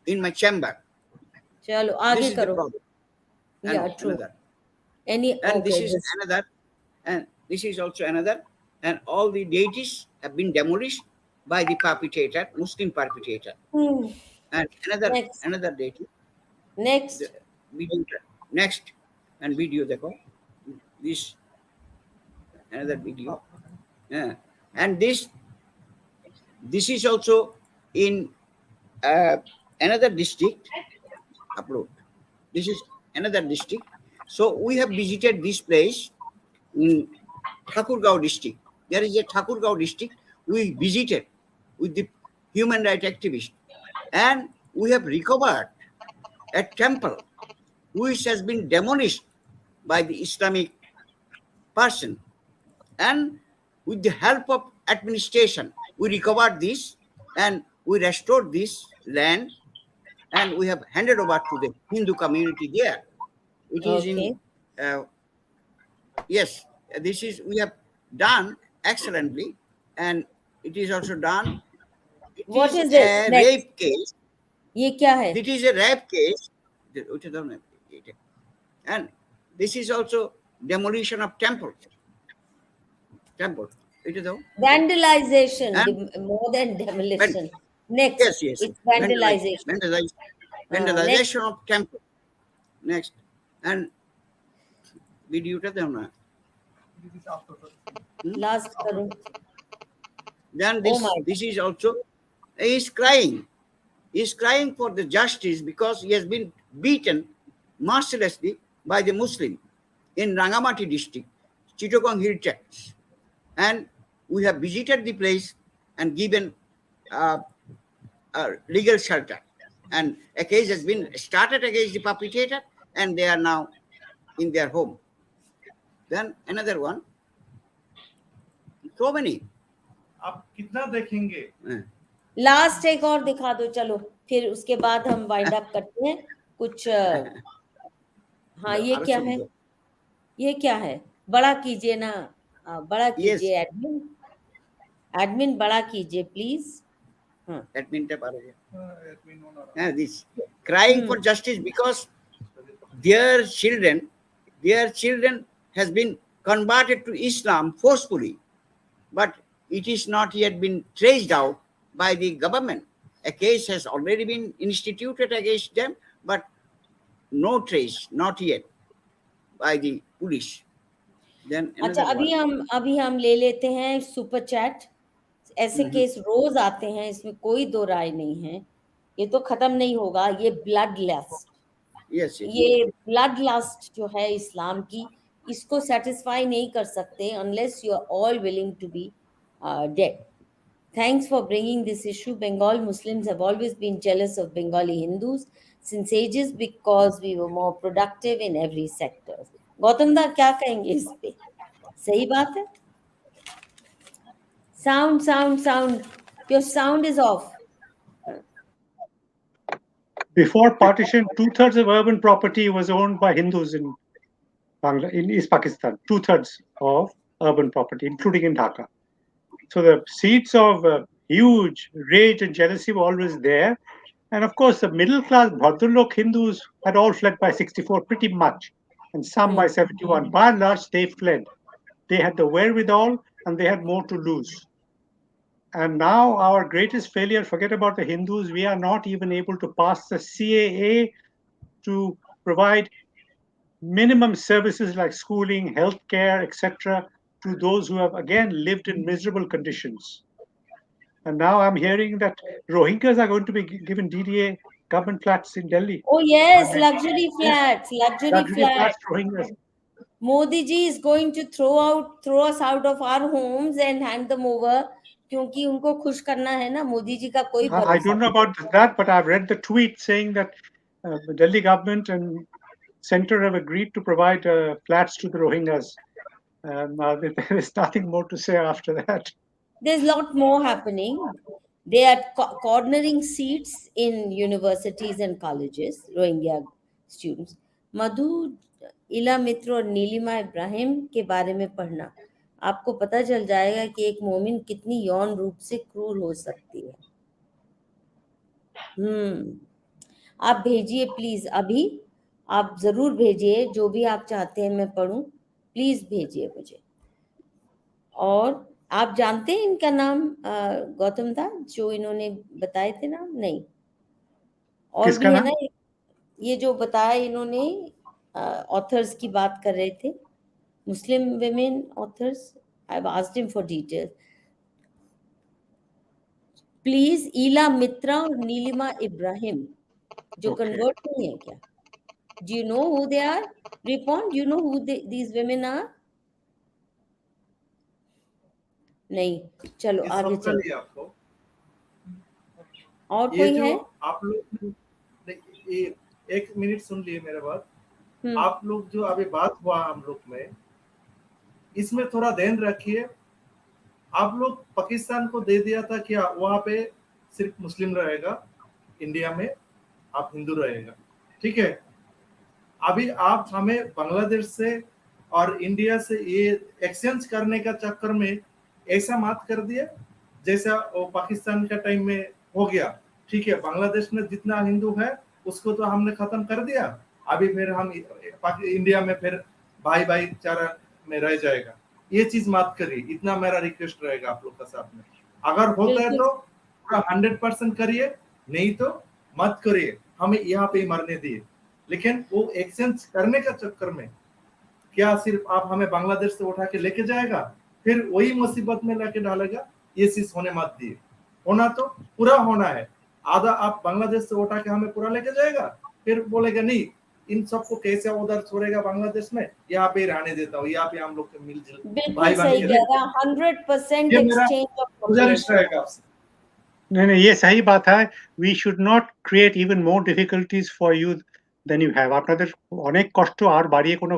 S2: in my chamber.
S1: चलो
S2: This
S1: आगे
S2: is the
S1: करो।
S2: problem.
S1: Yeah,
S2: And
S1: true.
S2: another.
S1: Any
S2: And this
S1: okay,
S2: is
S1: this.
S2: another. And this is also another. And all the deities have been demolished by the perpetrator, Muslim perpetrator. And
S1: Next.
S2: another deity.
S1: Next.
S2: The video. Next. And video देखो. This another video. Yeah. And this is also in another district. Upload. This is another district. So we have visited this place in Thakurgaon district. There is a Thakurgaon district. We visited with the human rights activists, and we have recovered a temple which has been demolished by the Islamic person. And with the help of administration, we recovered this and we restored this land, and we have handed over to the Hindu community there. It is
S1: Okay.
S2: in, yes, this is, we have done excellently, and it is also done. It
S1: What
S2: is
S1: is this?
S2: a
S1: Next.
S2: rape case.
S1: ये क्या है?
S2: It is a rape case. And this is also demolition of temple. It is all.
S1: Vandalization,
S2: And
S1: more than demolition. Next.
S2: yes.
S1: It's vandalization.
S2: Vandalization of temple. Next. And video
S1: Last करो.
S2: then
S1: Oh my
S2: this is also, he is crying. He is crying for the justice because he has been beaten mercilessly by the Muslim in Rangamati district, Chittagong hill tracts. And we have visited the place and given legal shelter. and a case has been started against the perpetrator, and they are now in their home. Then another one. So many.
S5: आप कितना देखेंगे?
S1: Last एक और दिखा दो, चलो फिर उसके बाद हम वाइंड अप करते हैं कुछ। हाँ, ये क्या है? ये क्या है? बड़ा कीजिए ना, बड़ा कीजिए। एडमिन, एडमिन बड़ा कीजिए प्लीज। हाँ,
S2: admin tab this crying for justice because their children has been converted to Islam forcefully, but it is not yet been traced out by the government. A case has already been instituted against them, but no trace, not yet, by the police. Then
S1: अच्छा, अभी हम ले लेते हैं super chat. ऐसे case रोज आते हैं, इसमें कोई दो राय नहीं है। ये तो खत्म नहीं होगा। ये ब्लड लस्ट, ये ब्लड लस्ट जो है इस्लाम की, इसको सेटिस्फाई नहीं कर सकते unless you are all willing to be dead. Thanks for bringing this issue. Bengal Muslims have always been jealous of Bengali Hindus since ages because we were more productive in every sector. Gautam दा क्या कहेंगे इस पे? सही बात है। Sound. Your sound is off.
S4: Before partition, 2/3 of urban property was owned by Hindus in East Pakistan. 2/3 of urban property, including in Dhaka. So the seeds of huge rage and jealousy were always there. And of course, the middle class Bhadralok Hindus had all fled by 64 pretty much, and some by 71. By and large, they fled. They had the wherewithal and they had more to lose. And now our greatest failure, forget about the Hindus, we are not even able to pass the CAA to provide minimum services like schooling, healthcare, etc., to those who have, again, lived in miserable conditions. And now I'm hearing that Rohingyas are going to be given DDA government flats in Delhi.
S1: Oh yes, luxury flats, luxury flats.
S4: Rohingyas.
S1: Modi ji is going to throw us out of our homes and hand them over, क्योंकि उनको खुश करना है ना। मोदी जी का कोई भरोसा।
S4: I don't know about that, but I've read the tweet saying that the Delhi government and center have agreed to provide flats to the Rohingyas. There's nothing more to say after that.
S1: There's a lot more happening. They are cornering seats in universities and colleges, Rohingya students. Madhu, इला मित्र और नीलिमा इब्राहिम के बारे में पढ़ना, आपको पता चल जाएगा कि एक मोमिन कितनी यौन रूप से क्रूर हो सकती है। आप भेजिए प्लीज, अभी आप जरूर भेजिए, जो भी आप चाहते हैं मैं पढ़ूं, प्लीज भेजिए मुझे। और आप जानते हैं इनका नाम गौतम था, जो इन्होंने बताए थे नाम? नहीं, और भी है ना, ये जो बताया इन्होंने, ऑथर्स की बात कर रहे थे, मुस्लिम women authors. I've asked him for details. Please, ईला मित्रा और नीलिमा इब्राहिम जो कन्वर्ट नहीं है क्या? Do you know who they are? Ripon, do you know who these women are? नहीं, चलो आगे चलो।
S5: आपको
S1: और कोई है?
S5: आप लोग एक मिनट सुन लिए मेरा बात। आप लोग जो अभी बात हुआ हम लोग में, इसमें थोड़ा ध्यान रखिए। आप लोग पाकिस्तान को दे दिया था क्या वहां पे सिर्फ मुस्लिम रहेगा, इंडिया में आप हिंदू रहेगा, ठीक है। अभी आप हमें बांग्लादेश से और इंडिया से ये एक्सचेंज करने का चक्कर में ऐसा मत कर दिया जैसा वो पाकिस्तान का टाइम में हो गया, ठीक है। बांग्लादेश में जितना हिंदू है उसको तो हमने खत्म कर दिया, अभी फिर हम इंडिया में फिर भाई भाईचारा में रह जाएगा। ये चीज मत करिए, इतना मेरा रिक्वेस्ट रहेगा आप लोग का साथ में। अगर होता है तो पूरा 100% करिए, नहीं तो मत करिए, हमें यहाँ पे ही मरने दिए। लेकिन वो एक्सचेंज करने का चक्कर में क्या सिर्फ आप हमें बांग्लादेश से उठा के लेके जाएगा, फिर वही मुसीबत में लेके डालेगा, ये चीज होने मत दिए। होना तो पूरा होना है, आधा आप बांग्लादेश से उठा के हमें पूरा लेके जाएगा, फिर बोलेगा नहीं इन सबको कैसे उधर छोड़ेगा बांग्लादेश में, यहाँ पे रहने देता हूँ, यहाँ पे हम लोग मिलजुल
S1: बिल्कुल सही कह रहा, 100% एक्सचेंज ऑफ
S5: गुजारिश रहेगा आपसे।
S4: नहीं, ये सही बात है। We should not create even more difficulties for you than you have. আপনাদের অনেক কষ্ট আর বাড়িয়ে কোনো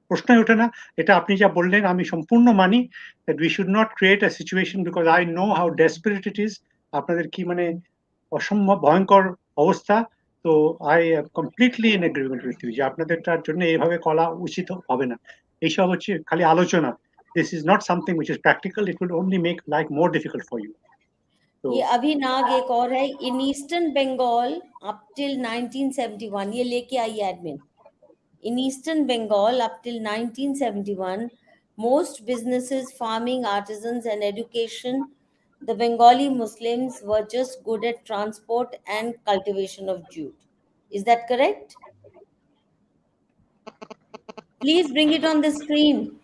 S4: প্রশ্নই ওঠে না। এটা আপনি যা বললেন আমি সম্পূর্ণ মানি that we should not create a situation because I know how desperate it is. আপনাদের কি মানে অসম্ভব ভয়ঙ্কর অবস্থা। তো I am completely in agreement with you যে আপনাদেরটার জন্য এভাবে করা উচিত হবে না। এইসব হচ্ছে খালি আলোচনা। This is not something which is practical. It will only make life more difficult for you.
S1: ये अभी नाग एक और है, in eastern Bengal up till 1971, ये लेके आई admin. In Eastern Bengal, up till 1971, most businesses, farming, artisans, and education, the Bengali Muslims were just good at transport and cultivation of jute. Is that correct? Please bring it on the screen.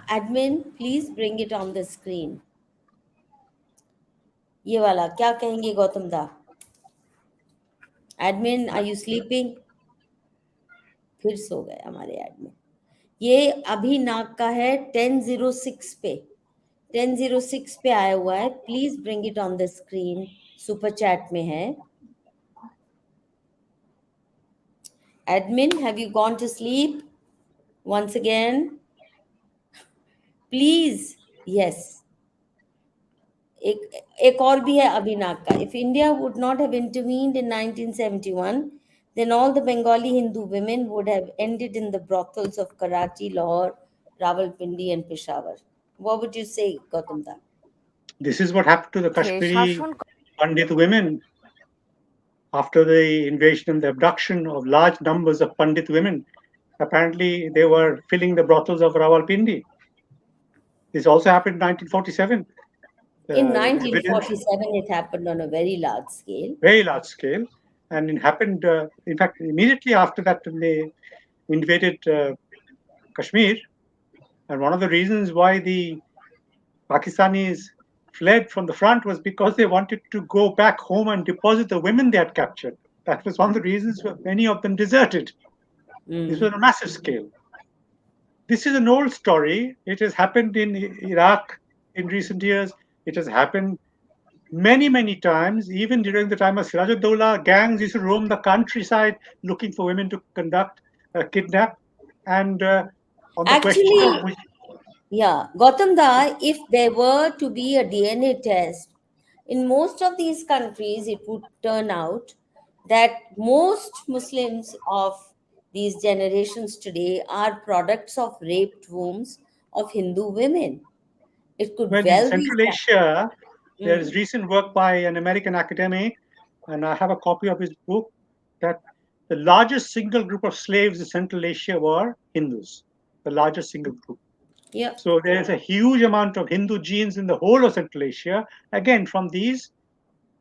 S1: Admin, please bring it on the screen. ये वाला क्या कहेंगे गौतम दा? Admin, are you sleeping? फिर सो गए हमारे admin. ये अभी नाग का है 1006 पे, 1006 पे आया हुआ है। Please bring it on the screen, super chat में है। Admin, have you gone to sleep once again? Please, yes. एक और भी है अभी नाग का। If India would not have intervened in 1971, then all the Bengali Hindu women would have ended in the brothels of Karachi, Lahore, Rawalpindi and Peshawar. What would you say, Gautam da?
S4: This is what happened to the Kashmiri Pandit women after the invasion and the abduction of large numbers of Pandit women. Apparently, they were filling the brothels of Rawalpindi. This also happened in 1947.
S1: In 1947, it happened on a very large scale.
S4: Very large scale. And it happened, in fact, immediately after that, when they invaded Kashmir. And one of the reasons why the Pakistanis fled from the front was because they wanted to go back home and deposit the women they had captured. That was one of the reasons why many of them deserted. This was on a massive scale. This is an old story. It has happened in Iraq in recent years. It has happened many, many times. Even during the time of Sirajuddaula, gangs used to roam the countryside looking for women to conduct kidnap. And on the
S1: Actually,
S4: question of which,
S1: yeah, Gautam da, if there were to be a DNA test, in most of these countries, it would turn out that most Muslims of these generations today are products of raped wombs of Hindu women. It could
S4: well,
S1: well
S4: in
S1: be.
S4: Central Asia, there is recent work by an American academic, and I have a copy of his book, that the largest single group of slaves in Central Asia were Hindus, the largest single group.
S1: Yeah.
S4: So there is a huge amount of Hindu genes in the whole of Central Asia, again, from these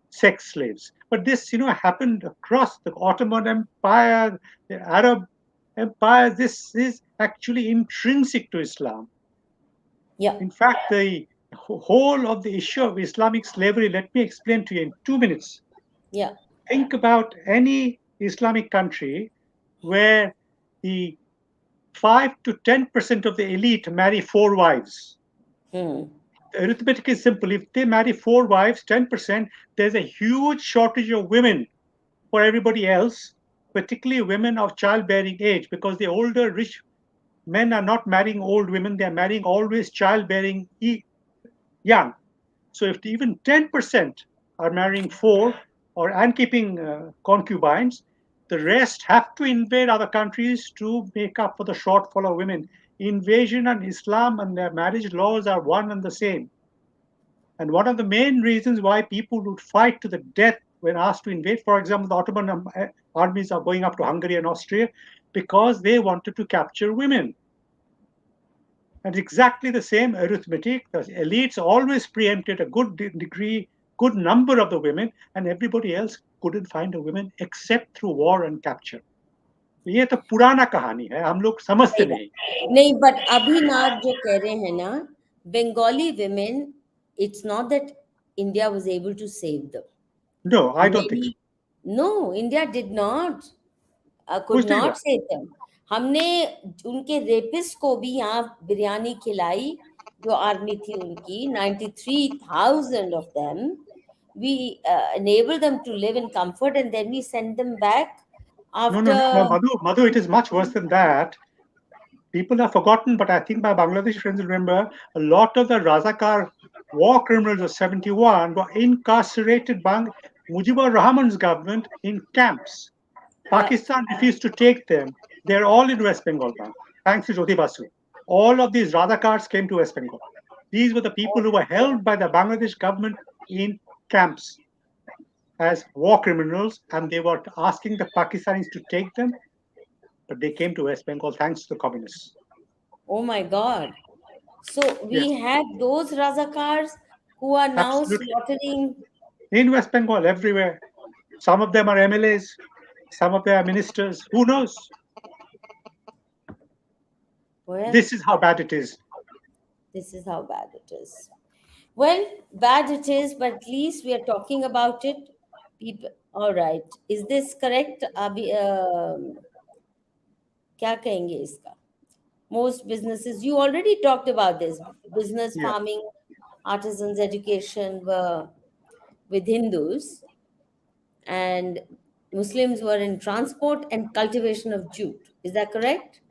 S4: sex slaves. But this, happened across the Ottoman Empire, the Arab Empire. This is actually intrinsic to Islam.
S1: Yeah.
S4: In fact, the whole of the issue of Islamic slavery, let me explain to you in 2 minutes.
S1: Yeah.
S4: Think about any Islamic country where the 5 to 10% of the elite marry 4 wives. The arithmetic is simple. If they marry 4 wives, 10%, there's a huge shortage of women for everybody else, particularly women of childbearing age, because the older rich men are not marrying old women. They are marrying always childbearing young. So if even 10% are marrying 4 and keeping concubines, the rest have to invade other countries to make up for the shortfall of women. Invasion and Islam and their marriage laws are one and the same. And one of the main reasons why people would fight to the death when asked to invade, for example, the Ottoman armies are going up to Hungary and Austria because they wanted to capture women. And exactly the same arithmetic. The elites always preempted a good degree, good number of the women, and everybody else couldn't find a woman except through war and capture. ये तो पुराना कहानी है, हम लोग समझते नहीं।
S1: but अभी नाग जो कह रहे हैं ना, Bengali women, it's not that India was able to save them.
S4: No, I don't think so.
S1: No, India did not. Could not save them. हमने उनके रेपिस्ट को भी यहाँ बिरयानी खिलाई, जो आर्मी थी उनकी, 93,000 of them, we enable them to live in comfort, and then we send them back after.
S4: No, Madhu, it is much worse than that. People have forgotten, but I think my Bangladeshi friends will remember, a lot of the Razakar war criminals of 71 were incarcerated by Mujibur Rahman's government in camps. Pakistan refused to take them. They're all in West Bengal now, thanks to Jyoti Basu. All of these Razakars came to West Bengal. These were the people who were held by the Bangladesh government in camps as war criminals, and they were asking the Pakistanis to take them, but they came to West Bengal thanks to the communists.
S1: Oh my God. So we have those Razakars who are now slaughtering.
S4: In West Bengal, everywhere. Some of them are MLAs, some of them are ministers. Who knows?
S1: Well,
S4: this is how bad it is.
S1: This is how bad it is. Well, bad it is, but at least we are talking about it. People, all right. Is this correct? क्या कहेंगे इसका? Most businesses, you already talked about this. Business, farming, artisans, education were with Hindus, and Muslims were in transport and cultivation of jute. Is that correct?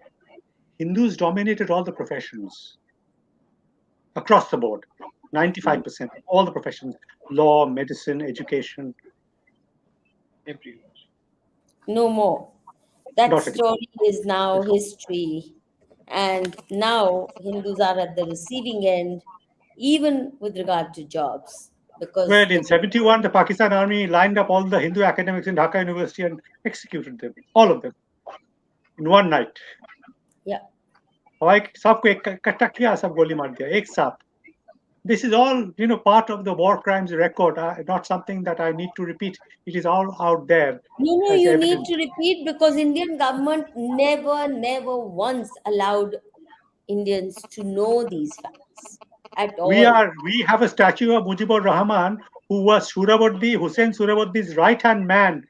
S4: Hindus dominated all the professions across the board. 95%, all the professions, law, medicine, education.
S6: Everywhere.
S1: No more. That story is now history. And now Hindus are at the receiving end, even with regard to jobs. Because
S4: well, in 71, the Pakistan army lined up all the Hindu academics in Dhaka University and executed them, all of them, in one night.
S1: Yeah.
S4: This is all, part of the war crimes record, not something that I need to repeat. It is all out there.
S1: No, you need to repeat, because Indian government never once allowed Indians to know these facts at all.
S4: We have a statue of Mujibur Rahman, who was Hussain Surawardi's right-hand man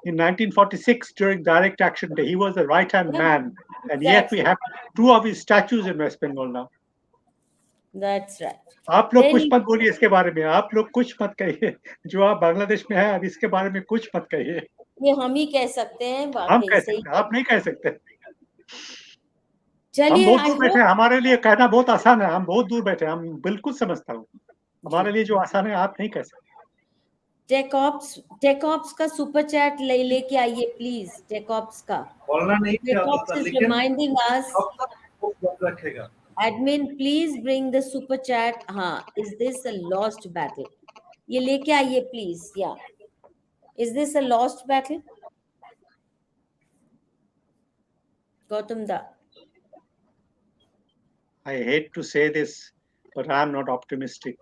S4: in 1946 during Direct Action Day. He was the right-hand man. And yet we have two of his statues in West Bengal now.
S1: That's right.
S4: आप लोग कुछ मत बोलिए इसके बारे में, आप लोग कुछ मत कहिए, जो आप बांग्लादेश में है, अब इसके बारे में कुछ मत कहिए।
S1: ये हम ही कह सकते हैं,
S4: हम कह सकते हैं, आप नहीं कह सकते।
S1: चलिए,
S4: हम बहुत दूर बैठे हैं, हमारे लिए कहना बहुत आसान है, हम बहुत दूर बैठे हैं, हम बिल्कुल समझता हूँ, हमारे लिए जो आसान है आप नहीं कह सकते।
S1: टेकऑप्स का सुपर चैट लेके आइए प्लीज। टेकऑप्स का
S5: बोलना नहीं
S1: टेकऑप्स इज रिमाइंडिंग अस,
S5: रखेगा।
S1: Admin, please bring the super chat. हाँ, is this a lost battle? ये लेके आइए please. Yeah. Is this a lost battle? Gautam da.
S4: I hate to say this, but I'm not optimistic.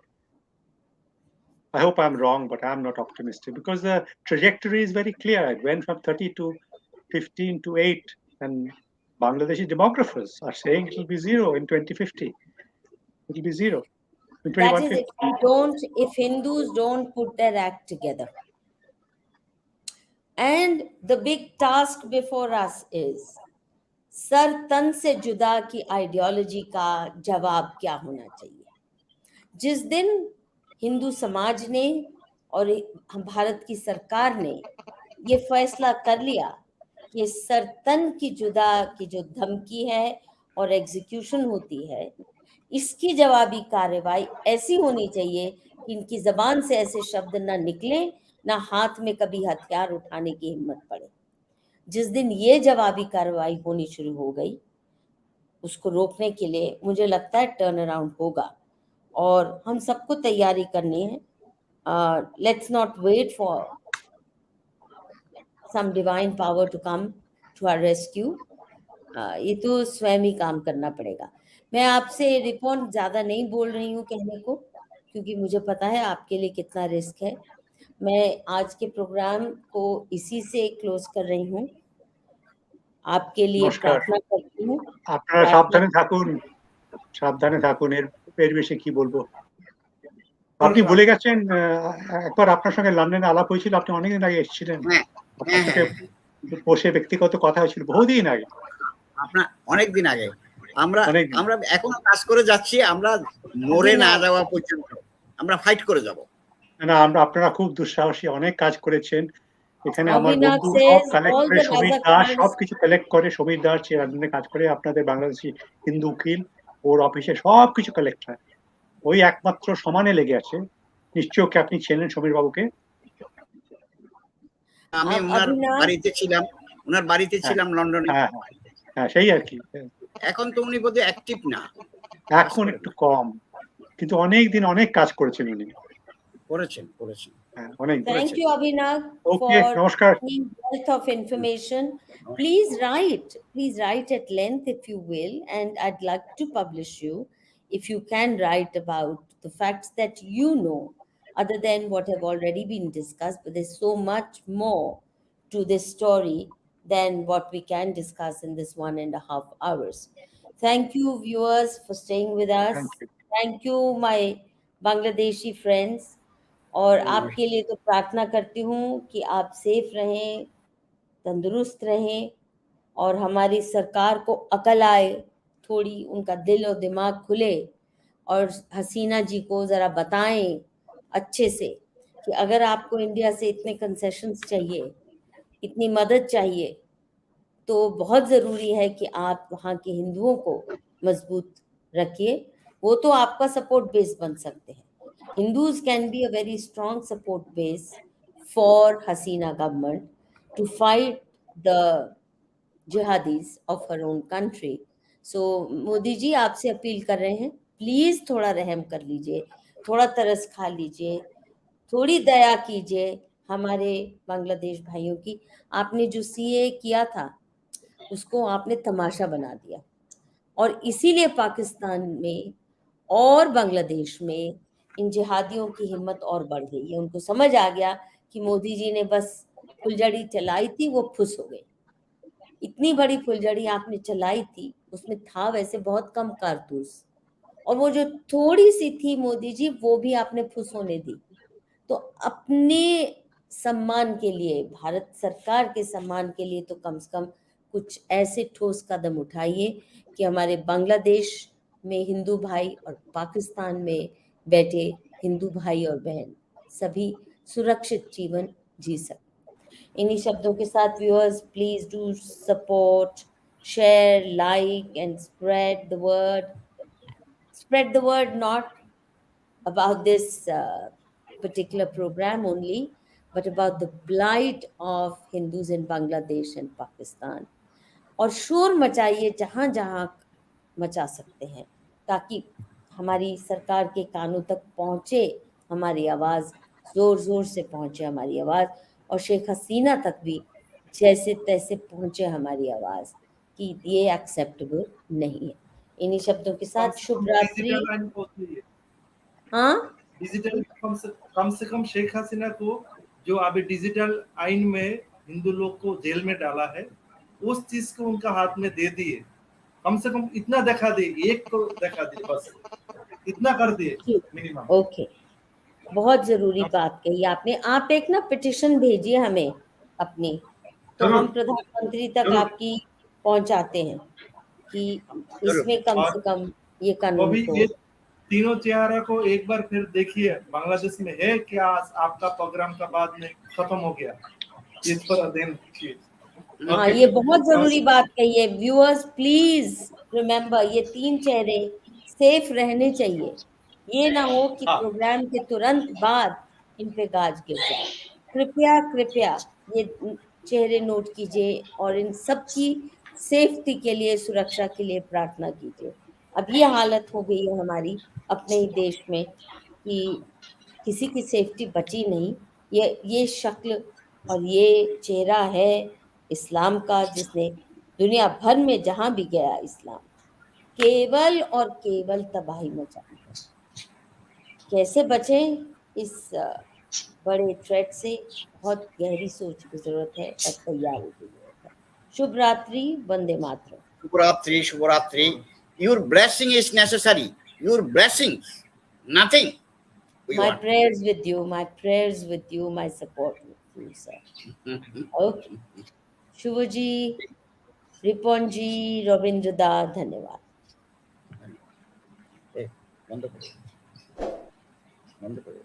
S4: I hope I'm wrong, but I'm not optimistic, because the trajectory is very clear. It went from 30 to 15 to 8, and Bangladeshi demographers are saying it will be 0 in 2050. It will be 0 in 2150.
S1: That is, if Hindus don't put their act together. And the big task before us is sir तन से जुदा की ideology का जवाब क्या होना चाहिए। जिस दिन हिंदू समाज ने और भारत की सरकार ने ये फैसला कर लिया कि सरतन की जुदा की जो धमकी है और एग्जीक्यूशन होती है, इसकी जवाबी कार्रवाई ऐसी होनी चाहिए कि इनकी जबान से ऐसे शब्द ना निकले, ना हाथ में कभी हथियार उठाने की हिम्मत पड़े। जिस दिन ये जवाबी कार्रवाई होनी शुरू हो गई, उसको रोकने के लिए मुझे लगता है टर्न अराउंड होगा, और हम सबको तैयारी करनी है। Let's not wait for some divine power to come to our rescue. ये तो स्वयं ही काम करना पड़ेगा। मैं आपसे रिपोर्ट ज्यादा नहीं बोल रही हूँ कहने को, क्योंकि मुझे पता है आपके लिए कितना रिस्क है। मैं आज के प्रोग्राम को इसी से क्लोज कर रही हूँ। आपके लिए प्रार्थना करती हूँ।
S4: আপনারা সাবধানে থাকুন, এর বেশি কি বলবো। আপনি ভুলে গেছেন একবার আপনার সঙ্গে লন্ডনে আলাপ হয়েছিল, আপনি অনেকদিন আগে এসেছিলেন, আপনার সাথে বসে ব্যক্তিগত কথা হয়েছিল বহুদিন আগে।
S2: আপনার অনেকদিন আগে। আমরা এখনো কাজ করে যাচ্ছি, আমরা মরে না যাওয়া পর্যন্ত আমরা ফাইট করে যাব।
S4: না আপনারা খুব দুঃসাহসী, অনেক কাজ করেছেন। এখানে আমার
S1: Abhinav
S4: বন্ধু সব
S1: says
S4: কালেক্ট
S1: all
S4: করে,
S1: the
S4: সমীর দাস
S1: Razakars,
S4: সবকিছু কালেক্ট করে, সমীর দাস চেয়ারম্যানে কাজ করে আপনাদের বাংলাদেশি হিন্দু উকিল, ওর অফিসে সবকিছু কালেক্ট হয়। ওই একমাত্র সমানে লেগে আছে। নিশ্চয়ই ওকে আপনি চেনেন সমীর বাবুকে?
S2: আমি ওনার
S1: Abhinav,
S2: বাড়িতে ছিলাম লন্ডনে।
S4: হ্যাঁ হ্যাঁ হ্যাঁ, সেই আর কি।
S2: এখন তো উনি বোধহয় অ্যাক্টিভ না,
S4: এখন একটু কম, কিন্তু অনেক দিন অনেক কাজ করেছেন উনি।
S2: করেছেন।
S4: হ্যাঁ, অনেক।
S1: thank you, Abhinav,
S4: okay,
S1: for
S4: নমস্কার।
S1: bringing wealth of information. Please write at length if you will, and I'd like to publish you if you can write about the facts that you know, other than what have already been discussed. But there's so much more to this story than what we can discuss in this 1.5 hours. Thank you, viewers, for staying with us.
S4: Thank you.
S1: Thank you, my Bangladeshi friends. और आपके लिए तो प्रार्थना करती हूँ कि आप safe रहें, तंदुरुस्त रहें, और हमारी सरकार को अकल आए, थोड़ी उनका दिल और दिमाग खुले, और हसीना जी को ज़रा बताएं अच्छे से कि अगर आपको इंडिया से इतने कंसेशंस चाहिए, इतनी मदद चाहिए, तो बहुत ज़रूरी है कि आप वहाँ के हिंदुओं को मजबूत रखिए। वो तो आपका सपोर्ट बेस बन सकते हैं। Hindus can be a very strong support base for Hasina government to fight the jihadis of her own country. So Modi ji आपसे अपील कर रहे हैं, प्लीज थोड़ा रहम कर लीजिए, थोड़ा तरस खा लीजिए, थोड़ी दया कीजिए हमारे बांग्लादेश भाइयों की। आपने जो सीए किया था उसको आपने तमाशा बना दिया, और इसीलिए पाकिस्तान में और बांग्लादेश में इन जिहादियों की हिम्मत और बढ़ गई है। उनको समझ आ गया कि मोदी जी ने बस फुलझड़ी चलाई थी, वो फुस हो गई। इतनी बड़ी फुलझड़ी आपने चलाई थी, उसमें था वैसे बहुत कम कारतूस, और वो जो थोड़ी सी थी मोदी जी, वो भी आपने फुस होने दी। तो अपने सम्मान के लिए, भारत सरकार के सम्मान के लिए, तो कम से कम कुछ ऐसे ठोस कदम उठाइए कि हमारे बांग्लादेश में हिंदू भाई और पाकिस्तान में बैठे हिंदू भाई और बहन सभी सुरक्षित जीवन जी सकें। इन्हीं शब्दों के साथ viewers, please do support, share, like and spread the word not about this particular program only, but about the plight of Hindus in Bangladesh and Pakistan. और शोर मचाइए जहाँ जहाँ मचा सकते हैं, ताकि हमारी सरकार के कानों तक पहुँचे हमारी आवाज़, ज़ोर ज़ोर से पहुँचे हमारी आवाज़, और शेख हसीना तक भी जैसे तैसे पहुँचे हमारी आवाज़ कि ये एक्सेप्टेबल नहीं है। इन्हीं शब्दों के साथ शुभ रात्रि। हाँ,
S5: डिजिटल कम से कम शेख हसीना को जो अभी डिजिटल आइन में हिंदू लोग को जेल में डाला है, उस चीज को उनका हाथ में दे दिए। कम से कम इतना दिखा दिए, एक को दिखा दिए, बस इतना कर दिए मिनिमम।
S1: ओके, बहुत जरूरी बात कही आपने। आप एक ना पिटिशन भेजिए हमें अपनी, तो हम प्रधानमंत्री तक आपकी पहुंचाते हैं कि इसमें कम से कम ये कानून को।
S5: ये तीनों चेहरा को एक बार फिर देखिए, बांग्लादेश में है क्या आपका प्रोग्राम का बाद में खत्म हो गया, इस पर अध्ययन कीजिए।
S1: हाँ, ये बहुत जरूरी बात कही है। व्यूअर्स प्लीज रिमेम्बर, ये तीन चेहरे सेफ रहने चाहिए। ये ना हो कि प्रोग्राम के तुरंत बाद इन पे गाज गिर जाए। कृपया ये चेहरे नोट कीजिए और इन सब की सेफ्टी के लिए, सुरक्षा के लिए प्रार्थना कीजिए। अब ये हालत हो गई है हमारी अपने ही देश में कि किसी की सेफ्टी बची नहीं। ये शक्ल और ये चेहरा है इस्लाम का, जिसने दुनिया भर में जहां भी गया इस्लाम केवल और केवल तबाही मचाई है। कैसे बचें इस बड़े थ्रेट से, बहुत गहरी सोच की जरूरत है और तैयारी की जरूरत है। शुभ रात्रि, वंदे मातरम।
S2: शुभ रात्रि। Your blessing is necessary. Your blessings, nothing.
S1: My prayers with you, my support with you, sir. Okay. Shubh ji, Ripan ji, Ravindra da, धन्यवाद।
S2: बंद करो।